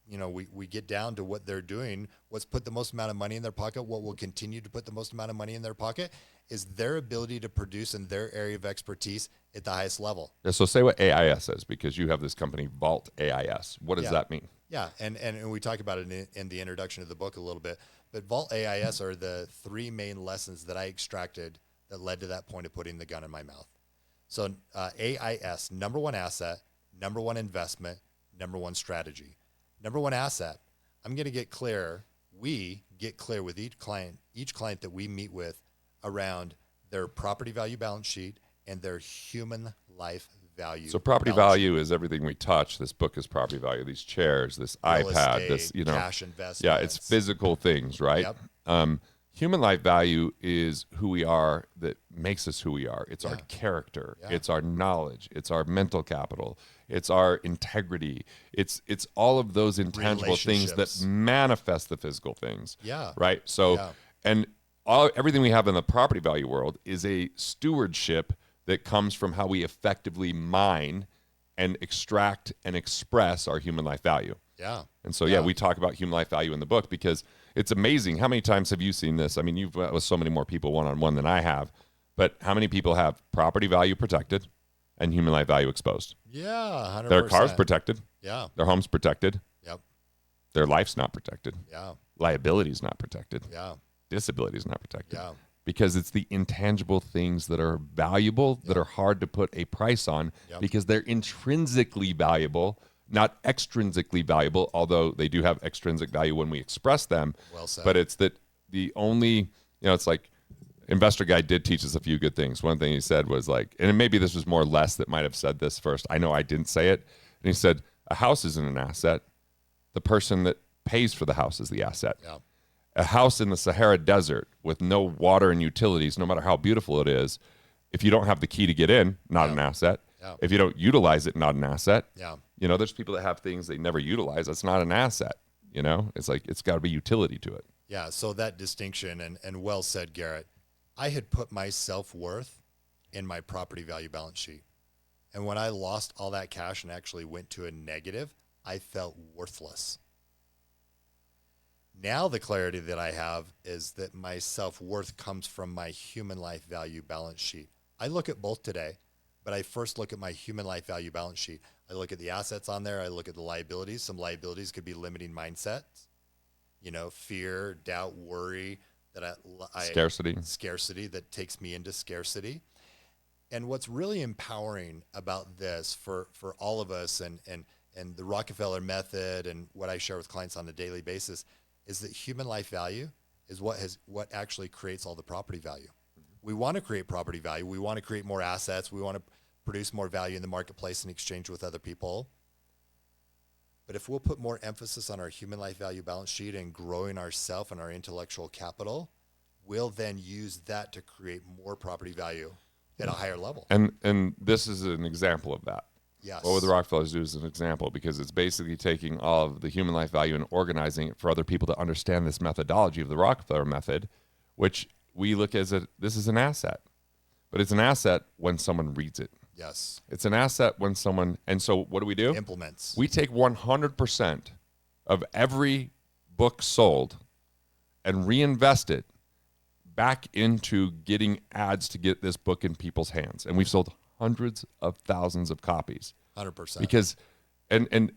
we get down to what they're doing, what's put the most amount of money in their pocket, what will continue to put the most amount of money in their pocket, is their ability to produce in their area of expertise at the highest level. Yeah, so say what AIS is, because you have this company, Vault AIS. What does that mean? Yeah, and we talk about it in the introduction of the book a little bit. But Vault AIS are the 3 main lessons that I extracted that led to that point of putting the gun in my mouth. So AIS, number 1 asset, number 1 investment, number 1 strategy. Number 1 asset, I'm going to get clear. We get clear with each client that we meet with around their property value balance sheet and their human life value. So property value is everything we touch. This book is property value. These chairs, this Real iPad, estate, cash investments. Yeah, it's physical things, right? Human life value is who we are, that makes us who we are. It's our character. It's our knowledge. It's our mental capital. It's our integrity. It's all of those intangible things that manifest the physical things. Yeah. Right? So, and everything we have in the property value world is a stewardship that comes from how we effectively mine and extract and express our human life value. Yeah. And so, we talk about human life value in the book, because it's amazing. How many times have you seen this? I mean, you've met with so many more people one-on-one than I have, but how many people have property value protected and human life value exposed? Yeah, 100%. Their car's protected. Yeah. Their home's protected. Yep. Their life's not protected. Yeah. Liability's not protected. Yeah. Disability's not protected. Yeah. Because it's the intangible things that are valuable, that are hard to put a price on, because they're intrinsically valuable, not extrinsically valuable, although they do have extrinsic value when we express them. Well said. But it's that the only, it's like Investor Guy did teach us a few good things. One thing he said was like, and maybe this was more Les that might have said this first. I know I didn't say it. And he said, a house isn't an asset. The person that pays for the house is the asset. Yeah. A house in the Sahara Desert with no water and utilities, no matter how beautiful it is, if you don't have the key to get in, not an asset. Yeah. If you don't utilize it, not an asset. Yeah. There's people that have things they never utilize. That's not an asset. It's like, it's got to be utility to it. Yeah. So that distinction, and well said, Garrett. I had put my self-worth in my property value balance sheet. And when I lost all that cash and actually went to a negative, I felt worthless. Now the clarity that I have is that my self-worth comes from my human life value balance sheet. I look at both today, but I first look at my human life value balance sheet. I look at the assets on there. I look at the liabilities. Some liabilities could be limiting mindsets, fear, doubt, worry, scarcity that takes me into scarcity. And what's really empowering about this for all of us and the Rockefeller Method and what I share with clients on a daily basis is that human life value is what actually creates all the property value. We want to create property value. We want to create more assets. We want to produce more value in the marketplace and exchange with other people. But if we'll put more emphasis on our human life value balance sheet and growing ourself and our intellectual capital, we'll then use that to create more property value at a higher level. And this is an example of that. Yes. What would the Rockefellers do as an example? Because it's basically taking all of the human life value and organizing it for other people to understand this methodology of the Rockefeller method, which we look as this is an asset. But it's an asset when someone reads it. Yes. It's an asset when someone, and so what do? Implements. We take 100% of every book sold and reinvest it back into getting ads to get this book in people's hands. And we've sold hundreds of thousands of copies. 100%. Because, and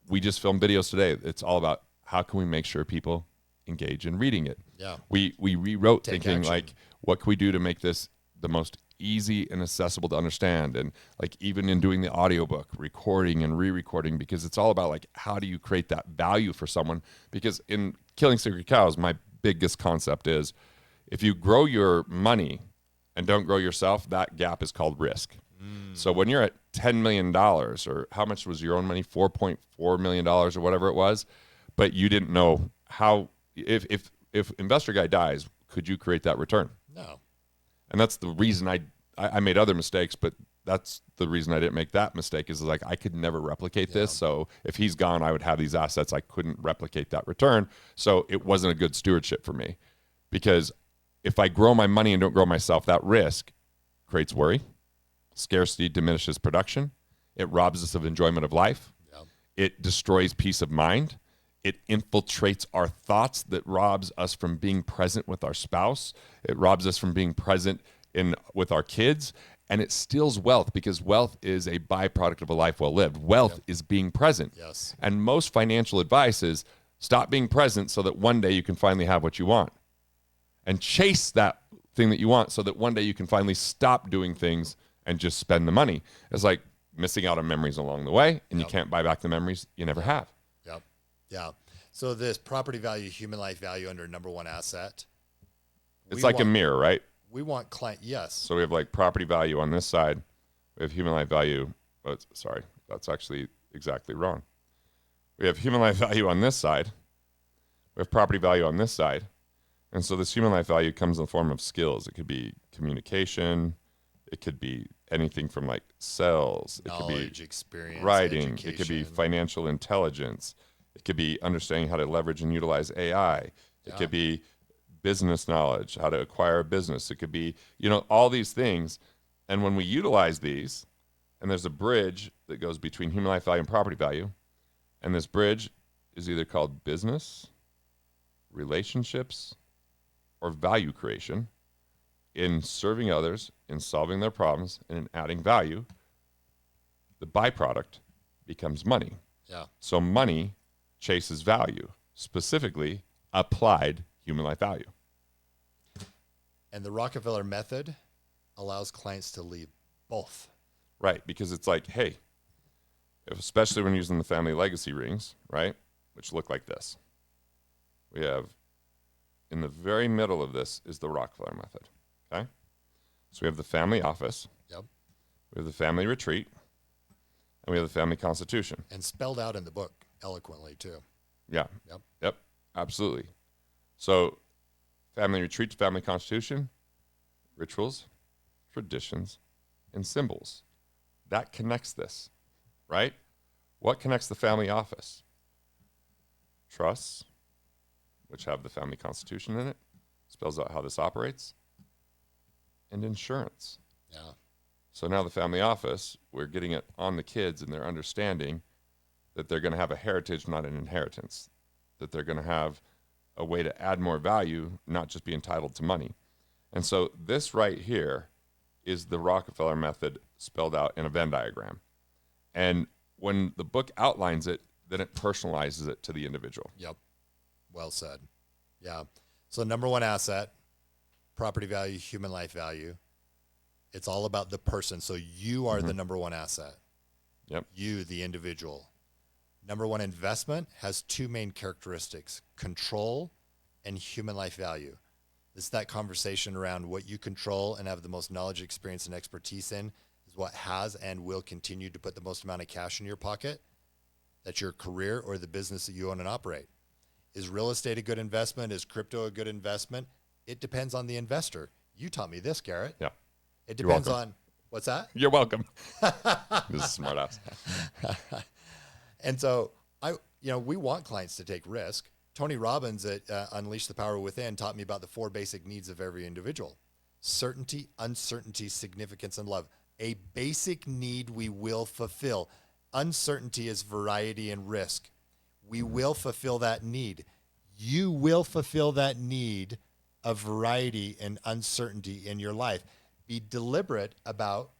we just filmed videos today. It's all about how can we make sure people engage in reading it. Yeah. We rewrote Take thinking action. like, what can we do to make this the most easy and accessible to understand? And like even in doing the audiobook, recording and re-recording, because it's all about like, how do you create that value for someone? Because in Killing Sacred Cows, my biggest concept is if you grow your money and don't grow yourself, that gap is called risk. So when you're at $10 million, or how much was your own money, $4.4 million or whatever it was, but you didn't know how, if investor guy dies, could you create that return? No. And that's the reason I made other mistakes, but that's the reason I didn't make that mistake is like I could never replicate this. So if he's gone, I would have these assets. I couldn't replicate that return. So it wasn't a good stewardship for me, because if I grow my money and don't grow myself, that risk creates worry. Scarcity diminishes production. It robs us of enjoyment of life. Yeah. It destroys peace of mind. It infiltrates our thoughts that robs us from being present with our spouse. It robs us from being present with our kids. And it steals wealth, because wealth is a byproduct of a life well lived. Wealth is being present. Yes. And most financial advice is stop being present so that one day you can finally have what you want. And chase that thing that you want so that one day you can finally stop doing things and just spend the money. It's like missing out on memories along the way, and you can't buy back the memories you never have. Yep. Yeah. So this property value, human life value under number one asset. It's like a mirror, right? We want client. Yes. So we have like property value on this side. We have human life value. Oh, sorry, that's actually exactly wrong. We have human life value on this side. We have property value on this side. And so this human life value comes in the form of skills. It could be communication. It could be anything from like sales. Knowledge, it could be experience, writing. education. It could be financial intelligence. It could be understanding how to leverage and utilize AI. It could be business knowledge, how to acquire a business. It could be, all these things. And when we utilize these, and there's a bridge that goes between human life value and property value, and this bridge is either called business, relationships, or value creation. In serving others, in solving their problems, and in adding value, the byproduct becomes money. Yeah. So money chases value, specifically applied human life value. And the Rockefeller Method allows clients to leave both. Right, because it's like, hey, especially when using the family legacy rings, right, which look like this. We have, in the very middle of this is the Rockefeller Method, okay? So we have the family office. Yep. We have the family retreat. And we have the family constitution. And spelled out in the book eloquently, too. Yeah. Yep. Absolutely. So family retreat to family constitution, rituals, traditions, and symbols. That connects this, right? What connects the family office? Trusts, which have the family constitution in it, spells out how this operates, and insurance. Yeah. So now the family office, we're getting it on the kids, and they're understanding that they're going to have a heritage, not an inheritance, that they're going to have a way to add more value, not just be entitled to money. And so this right here is the Rockefeller Method spelled out in a Venn diagram. And when the book outlines it, then it personalizes it to the individual. Yep. Well said. Yeah. So number one asset, property value, human life value. It's all about the person. So you are the number one asset. Yep. You, the individual. Number one investment has two main characteristics, control and human life value. It's that conversation around what you control and have the most knowledge, experience, and expertise in is what has and will continue to put the most amount of cash in your pocket. That's your career or the business that you own and operate. Is real estate a good investment? Is crypto a good investment? It depends on the investor. You taught me this, Garrett. Yeah. It depends on, what's that? You're welcome. This is smart ass. And so we want clients to take risk. Tony Robbins at Unleash the Power Within taught me about the 4 basic needs of every individual: certainty, uncertainty, significance, and love. A basic need we will fulfill. Uncertainty is variety and risk. We will fulfill that need. You will fulfill that need of variety and uncertainty in your life. Be deliberate about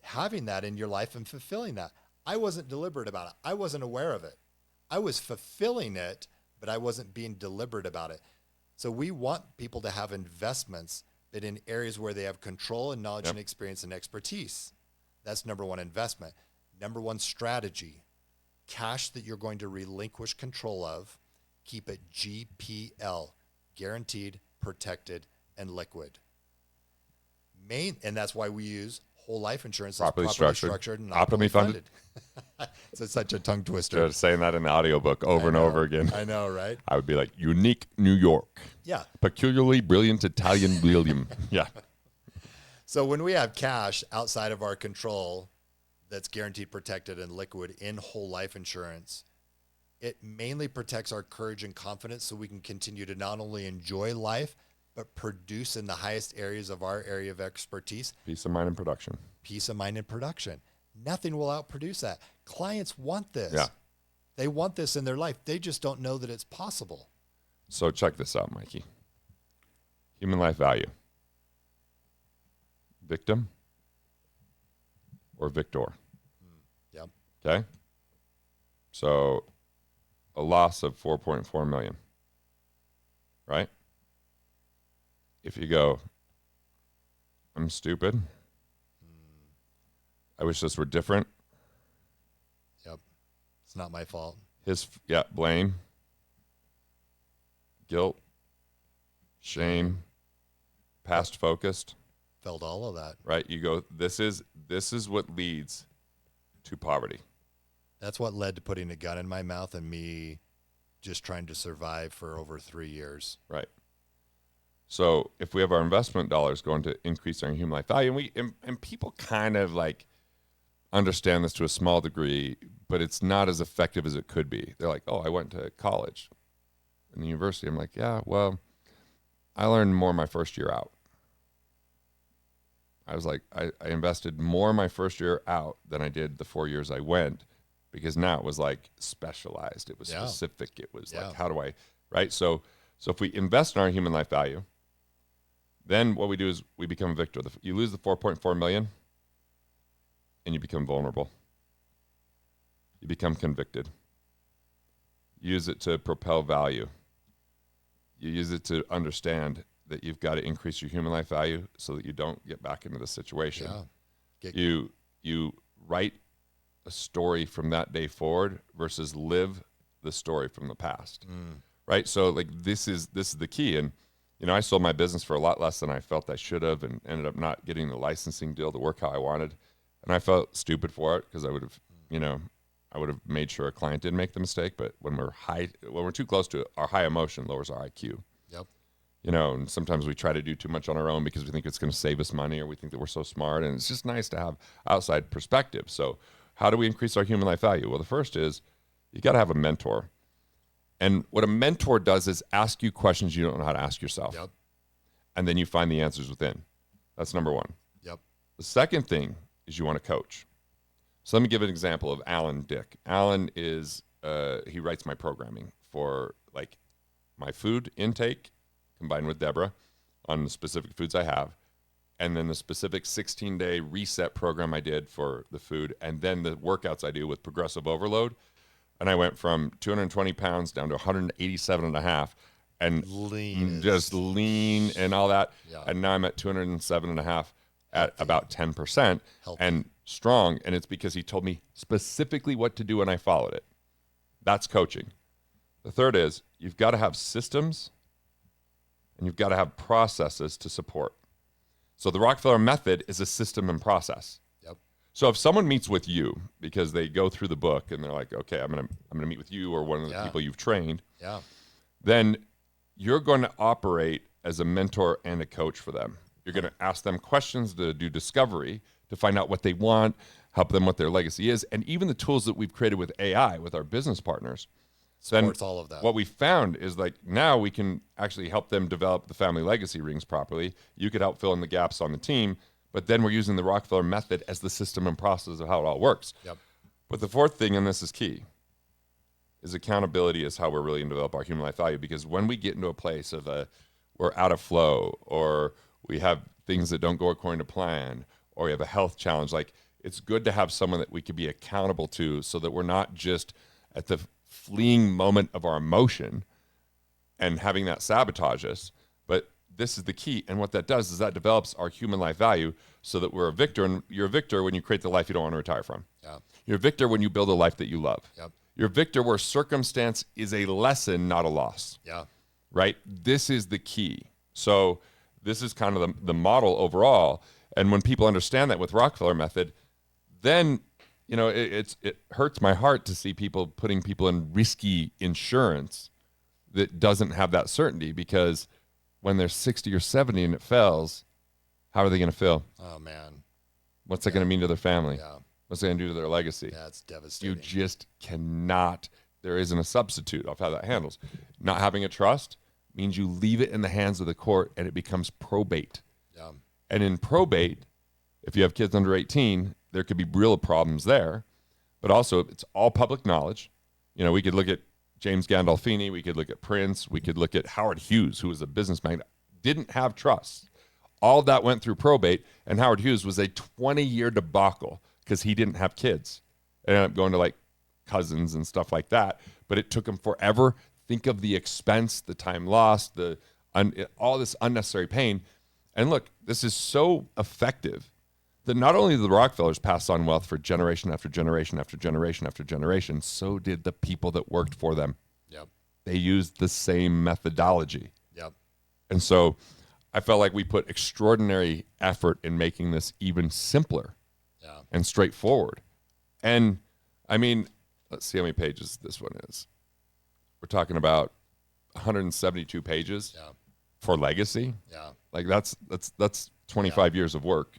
having that in your life and fulfilling that. I wasn't deliberate about it. I wasn't aware of it. I was fulfilling it, but I wasn't being deliberate about it. So we want people to have investments, but in areas where they have control and knowledge and experience and expertise. That's number 1 investment. Number 1 strategy: cash that you're going to relinquish control of. Keep it GPL, guaranteed, protected, and liquid. And that's why we use whole life insurance that's properly structured and optimally funded. So it's such a tongue twister. Just saying that in the audiobook over and over again. I know, right? I would be like, unique New York. Yeah. Peculiarly brilliant Italian William. Yeah. So when we have cash outside of our control that's guaranteed, protected, and liquid in whole life insurance, it mainly protects our courage and confidence so we can continue to not only enjoy life, but produce in the highest areas of our area of expertise. Peace of mind and production. Peace of mind and production. Nothing will outproduce that. Clients want this. Yeah. They want this in their life. They just don't know that it's possible. So check this out, Mikey. Human life value. Victim or victor? Yep. Okay. So a loss of 4.4 million, right? If you go, I'm stupid. I wish this were different. Yep. It's not my fault. Blame, guilt, shame, past focused. Felt all of that. Right? You go, this is what leads to poverty. That's what led to putting a gun in my mouth and me just trying to survive for over 3 years. Right. So if we have our investment dollars going to increase our human life value, and people kind of like understand this to a small degree, but it's not as effective as it could be. They're like, oh, I went to college and the university. I'm like, yeah, well, I learned more my first year out. I was like, I invested more my first year out than I did the 4 years I went, because now it was like specialized. It was specific. It was like, how do I, right? So if we invest in our human life value, then what we do is we become a victor. You lose the 4.4 million and you become vulnerable. You become convicted. You use it to propel value. You use it to understand that you've got to increase your human life value so that you don't get back into the situation. Yeah. You write a story from that day forward versus live the story from the past. Right? So like this is the key. And I sold my business for a lot less than I felt I should have, and ended up not getting the licensing deal to work how I wanted. And I felt stupid for it, because I would have made sure a client didn't make the mistake. But when we're too close to it, our high emotion lowers our IQ. Yep. And sometimes we try to do too much on our own because we think it's going to save us money, or we think that we're so smart. And it's just nice to have outside perspective. So how do we increase our human life value? Well, the first is you got to have a mentor. And what a mentor does is ask you questions you don't know how to ask yourself. Yep. And then you find the answers within. That's number one. Yep. The second thing is you want to coach. So let me give an example of Alan Dick. Alan is, he writes my programming for like my food intake combined with Deborah on the specific foods I have. And then the specific 16-day reset program I did for the food. And then the workouts I do with progressive overload. And I went from 220 pounds down to 187 and a half, and just lean and all that. Yeah. And now I'm at 207 and a half at about 10% and strong. And it's because he told me specifically what to do and I followed it. That's coaching. The third is you've got to have systems and you've got to have processes to support. So the Rockefeller Method is a system and process. Yep. So if someone meets with you because they go through the book and they're like, okay, I'm gonna meet with you or one of the people you've trained, then you're going to operate as a mentor and a coach for them. You're going to ask them questions to do discovery, to find out what they want, help them what their legacy is, and even the tools that we've created with AI with our business partners. Supports all of that. What we found is like now we can actually help them develop the family legacy rings properly. You could help fill in the gaps on the team, but then we're using the Rockefeller Method as the system and process of how it all works. Yep. But the fourth thing, and this is key, is accountability is how we're really going to develop our human life value. Because when we get into a place of we're out of flow, or we have things that don't go according to plan, or we have a health challenge, like it's good to have someone that we could be accountable to so that we're not just at the fleeing moment of our emotion and having that sabotage us. But this is the key. And what that does is that develops our human life value so that we're a victor. And you're a victor when you create the life you don't want to retire from. Yeah. You're a victor when you build a life that you love. Yep. You're a victor where circumstance is a lesson, not a loss. Yeah. Right? This is the key. So this is kind of the model overall. And when people understand that with Rockefeller Method, then it hurts my heart to see people putting people in risky insurance that doesn't have that certainty, because when they're 60 or 70 and it fails, how are they going to feel? Oh, man. What's that going to mean to their family? Yeah. What's it going to do to their legacy? Yeah, it's devastating. You just cannot. There isn't a substitute of how that handles. Not having a trust means you leave it in the hands of the court and it becomes probate. Yeah. And in probate, if you have kids under 18, there could be real problems there. But also, it's all public knowledge. We could look at James Gandolfini. We could look at Prince. We could look at Howard Hughes, who was a business magnate, didn't have trust. All that went through probate, and Howard Hughes was a 20-year debacle because he didn't have kids. It ended up going to like cousins and stuff like that. But it took him forever. Think of the expense, the time lost, all this unnecessary pain. And look, this is so effective that not only did the Rockefellers pass on wealth for generation after generation after generation after generation, so did the people that worked for them. Yep. They used the same methodology. Yep. And so I felt like we put extraordinary effort in making this even simpler and straightforward. And I mean, let's see how many pages this one is. We're talking about 172 pages for legacy. Yeah. Like that's 25 years of work,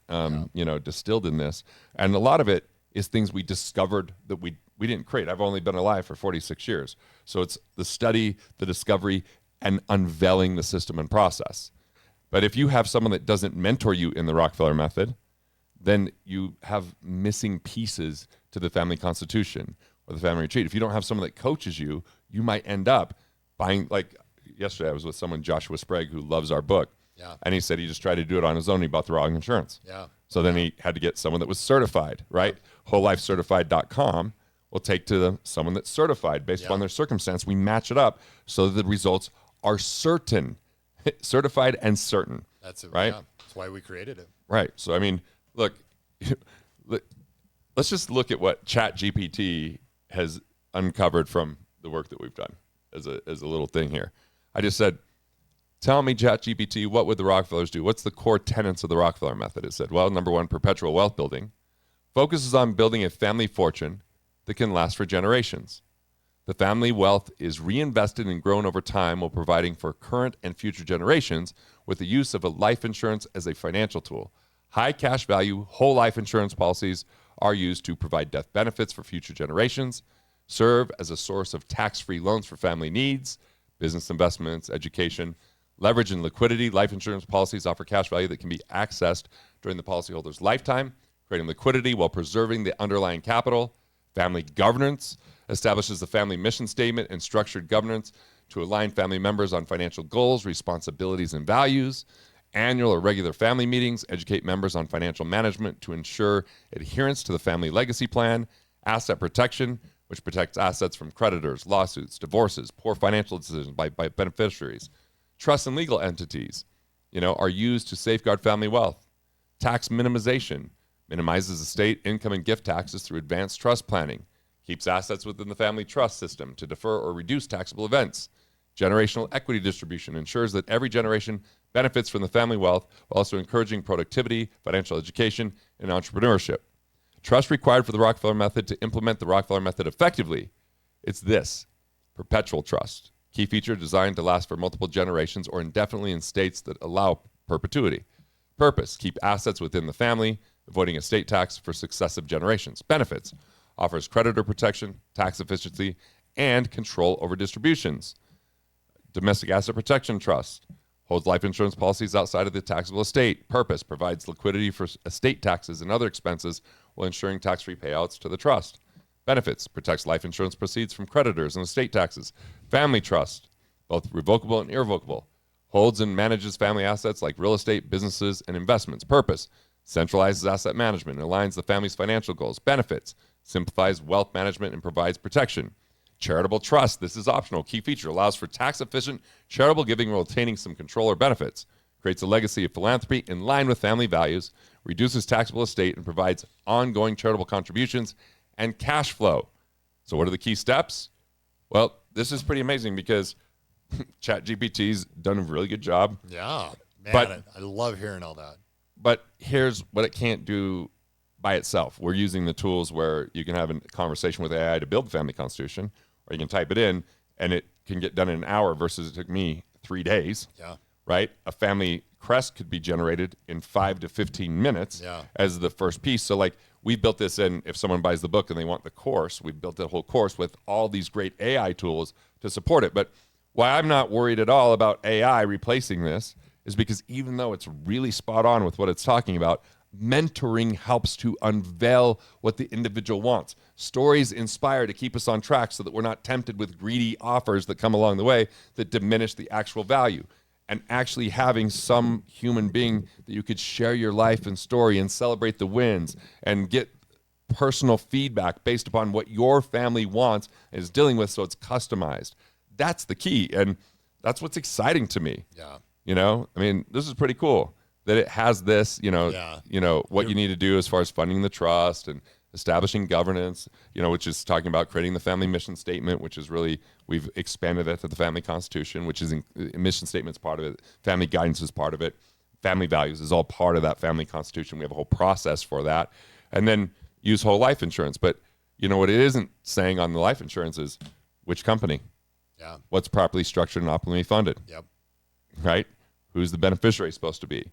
distilled in this. And a lot of it is things we discovered that we didn't create. I've only been alive for 46 years. So it's the study, the discovery, and unveiling the system and process. But if you have someone that doesn't mentor you in the Rockefeller Method, then you have missing pieces to the family constitution or the family retreat. If you don't have someone that coaches you, you might end up buying, like yesterday I was with someone, Joshua Sprague, who loves our book. Yeah. And he said he just tried to do it on his own. He bought the wrong insurance. Yeah. So then he had to get someone that was certified, right? WholeLifeCertified.com will take to someone that's certified based upon their circumstance. We match it up so that the results are certain, certified and certain. That's it, right? Yeah. That's why we created it. Right. So, I mean, look, let's just look at what ChatGPT has uncovered from the work that we've done as a little thing here. I just said, tell me, ChatGPT, what would the Rockefellers do? What's the core tenets of the Rockefeller Method? It said, well, number one, perpetual wealth building focuses on building a family fortune that can last for generations. The family wealth is reinvested and grown over time while providing for current and future generations with the use of a life insurance as a financial tool. High cash value, whole life insurance policies are used to provide death benefits for future generations, serve as a source of tax-free loans for family needs, business investments, education, leverage and liquidity. Life insurance policies offer cash value that can be accessed during the policyholder's lifetime, creating liquidity while preserving the underlying capital. Family governance establishes the family mission statement and structured governance to align family members on financial goals, responsibilities, and values. Annual or regular family meetings educate members on financial management to ensure adherence to the family legacy plan. Asset protection, which protects assets from creditors, lawsuits, divorces, poor financial decisions by beneficiaries. Trusts and legal entities, are used to safeguard family wealth. Tax minimization minimizes estate, income, and gift taxes through advanced trust planning. Keeps assets within the family trust system to defer or reduce taxable events. Generational equity distribution ensures that every generation benefits from the family wealth while also encouraging productivity, financial education, and entrepreneurship. Trust required for the Rockefeller Method to implement the Rockefeller Method effectively. It's this: perpetual trust. Key feature designed to last for multiple generations or indefinitely in states that allow perpetuity. Purpose: keep assets within the family, avoiding estate tax for successive generations. Benefits: offers creditor protection, tax efficiency, and control over distributions. Domestic asset protection trust holds life insurance policies outside of the taxable estate. Purpose: provides liquidity for estate taxes and other expenses while ensuring tax-free payouts to the trust. Benefits: protects life insurance proceeds from creditors and estate taxes. Family trust, both revocable and irrevocable, holds and manages family assets like real estate, businesses, and investments. Purpose: centralizes asset management and aligns the family's financial goals. Benefits: simplifies wealth management and provides protection. Charitable trust, this is optional. Key feature: allows for tax-efficient charitable giving while retaining some control or benefits. Creates a legacy of philanthropy in line with family values. Reduces taxable estate and provides ongoing charitable contributions and cash flow. So what are the key steps? Well, this is pretty amazing because ChatGPT's done a really good job. Yeah, man, But- I love hearing all that. But here's what it can't do by itself. We're using the tools where you can have a conversation with AI to build the family constitution, or you can type it in and it can get done in an hour versus it took me 3 days. Yeah. Right? A family crest could be generated in 5 to 15 minutes as the first piece. So like we built this in, if someone buys the book and they want the course, we built the whole course with all these great AI tools to support it. But why I'm not worried at all about AI replacing this is because even though it's really spot on with what it's talking about, mentoring helps to unveil what the individual wants. Stories inspire to keep us on track so that we're not tempted with greedy offers that come along the way that diminish the actual value. And actually having some human being that you could share your life and story and celebrate the wins and get personal feedback based upon what your family wants and is dealing with, so it's customized. That's the key. And that's what's exciting to me. Yeah. You know, I mean, this is pretty cool that it has this, what you need to do as far as funding the trust and establishing governance, which is talking about creating the family mission statement, which is really, we've expanded that to the family constitution, which is mission statement's part of it. Family guidance is part of it. Family values is all part of that family constitution. We have a whole process for that. And then use whole life insurance. But what it isn't saying on the life insurance is which company, what's properly structured and optimally funded, right? Who's the beneficiary supposed to be,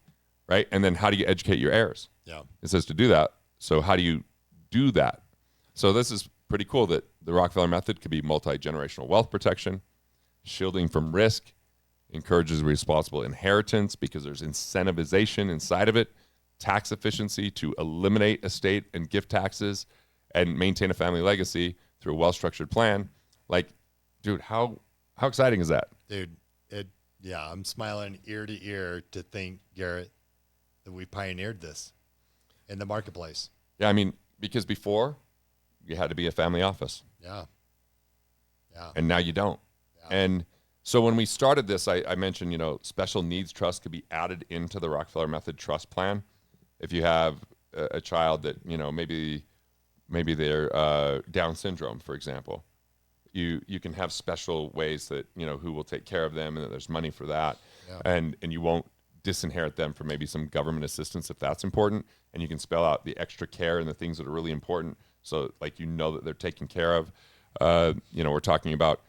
right? And then how do you educate your heirs? It says to do that. So how do you do that? So this is pretty cool that the Rockefeller Method could be multi-generational wealth protection, shielding from risk, encourages responsible inheritance because there's incentivization inside of it, tax efficiency to eliminate estate and gift taxes and maintain a family legacy through a well-structured plan. Like, dude, how exciting is that? Dude, I'm smiling ear to ear to think, Garrett, that we pioneered this in the marketplace. Yeah, I mean, because before you had to be a family office. Yeah. And now you don't. Yeah. And so when we started this, I mentioned, special needs trust could be added into the Rockefeller Method trust plan. If you have a child that, maybe they're Down syndrome, for example, you can have special ways that, who will take care of them and that there's money for that. Yeah. And you won't disinherit them for maybe some government assistance if that's important. And you can spell out the extra care and the things that are really important. So like, that they're taken care of. We're talking about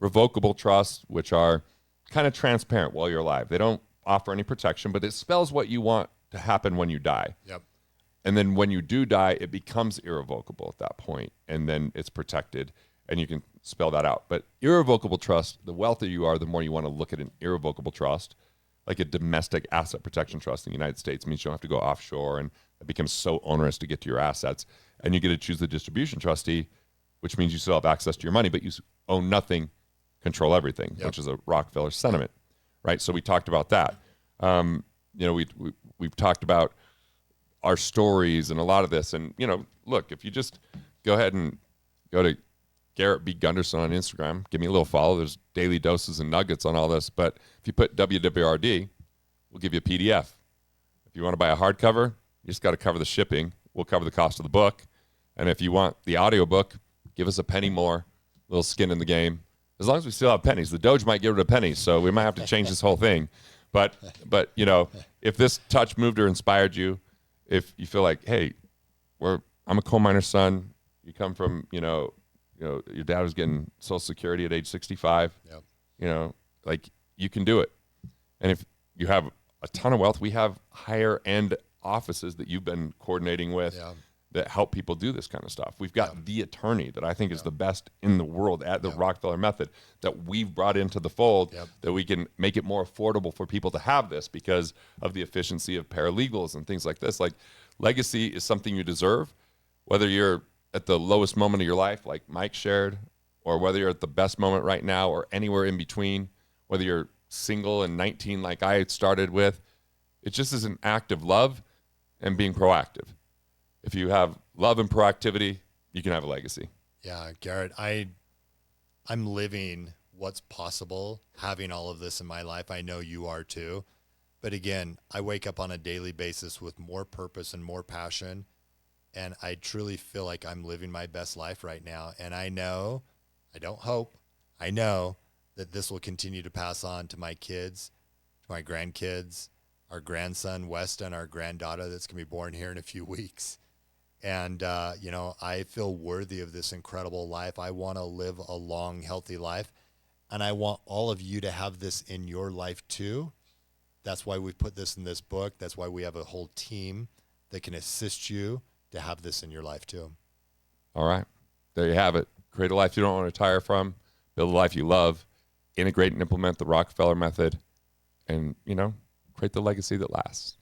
revocable trusts, which are kind of transparent while you're alive. They don't offer any protection, but it spells what you want to happen when you die. Yep. And then when you do die, it becomes irrevocable at that point, and then it's protected, and you can spell that out. But irrevocable trust, the wealthier you are, the more you want to look at an irrevocable trust. Like a domestic asset protection trust in the United States means you don't have to go offshore, and it becomes so onerous to get to your assets. And you get to choose the distribution trustee, which means you still have access to your money, but you own nothing, control everything, which is a Rockefeller sentiment, right? So we talked about that. We've talked about our stories and a lot of this. And, look, if you just go ahead and go to Garrett B. Gunderson on Instagram, give me a little follow. There's daily doses and nuggets on all this. But if you put WWRD, we'll give you a PDF. If you want to buy a hardcover, you just got to cover the shipping. We'll cover the cost of the book. And if you want the audiobook, give us a penny more, little skin in the game. as long as we still have pennies. The Doge might get rid of pennies, so we might have to change this whole thing. But you know, if this touch moved or inspired you, if you feel like, hey, I'm a coal miner's son. You come from, your dad was getting Social Security at age 65. Yep. You know, like, you can do it. And if you have a ton of wealth, we have higher end offices that you've been coordinating with that help people do this kind of stuff. We've got the attorney that I think is the best in the world at the Rockefeller Method that we've brought into the fold, that we can make it more affordable for people to have this because of the efficiency of paralegals and things like this. Like, legacy is something you deserve, whether you're at the lowest moment of your life, like Mike shared, or whether you're at the best moment right now or anywhere in between, whether you're single and 19 like I started with. It just is an act of love and being proactive. If you have love and proactivity, you can have a legacy. Yeah, Garrett, I'm living what's possible, having all of this in my life. I know you are too. But again, I wake up on a daily basis with more purpose and more passion. And I truly feel like I'm living my best life right now. And I know, I don't hope, I know that this will continue to pass on to my kids, to my grandkids, our grandson, Weston, our granddaughter that's going to be born here in a few weeks. And, I feel worthy of this incredible life. I want to live a long, healthy life. And I want all of you to have this in your life too. That's why we put this in this book. That's why we have a whole team that can assist you to have this in your life too. All right. There you have it. Create a life you don't want to retire from. Build a life you love. Integrate and implement the Rockefeller Method. And, create the legacy that lasts.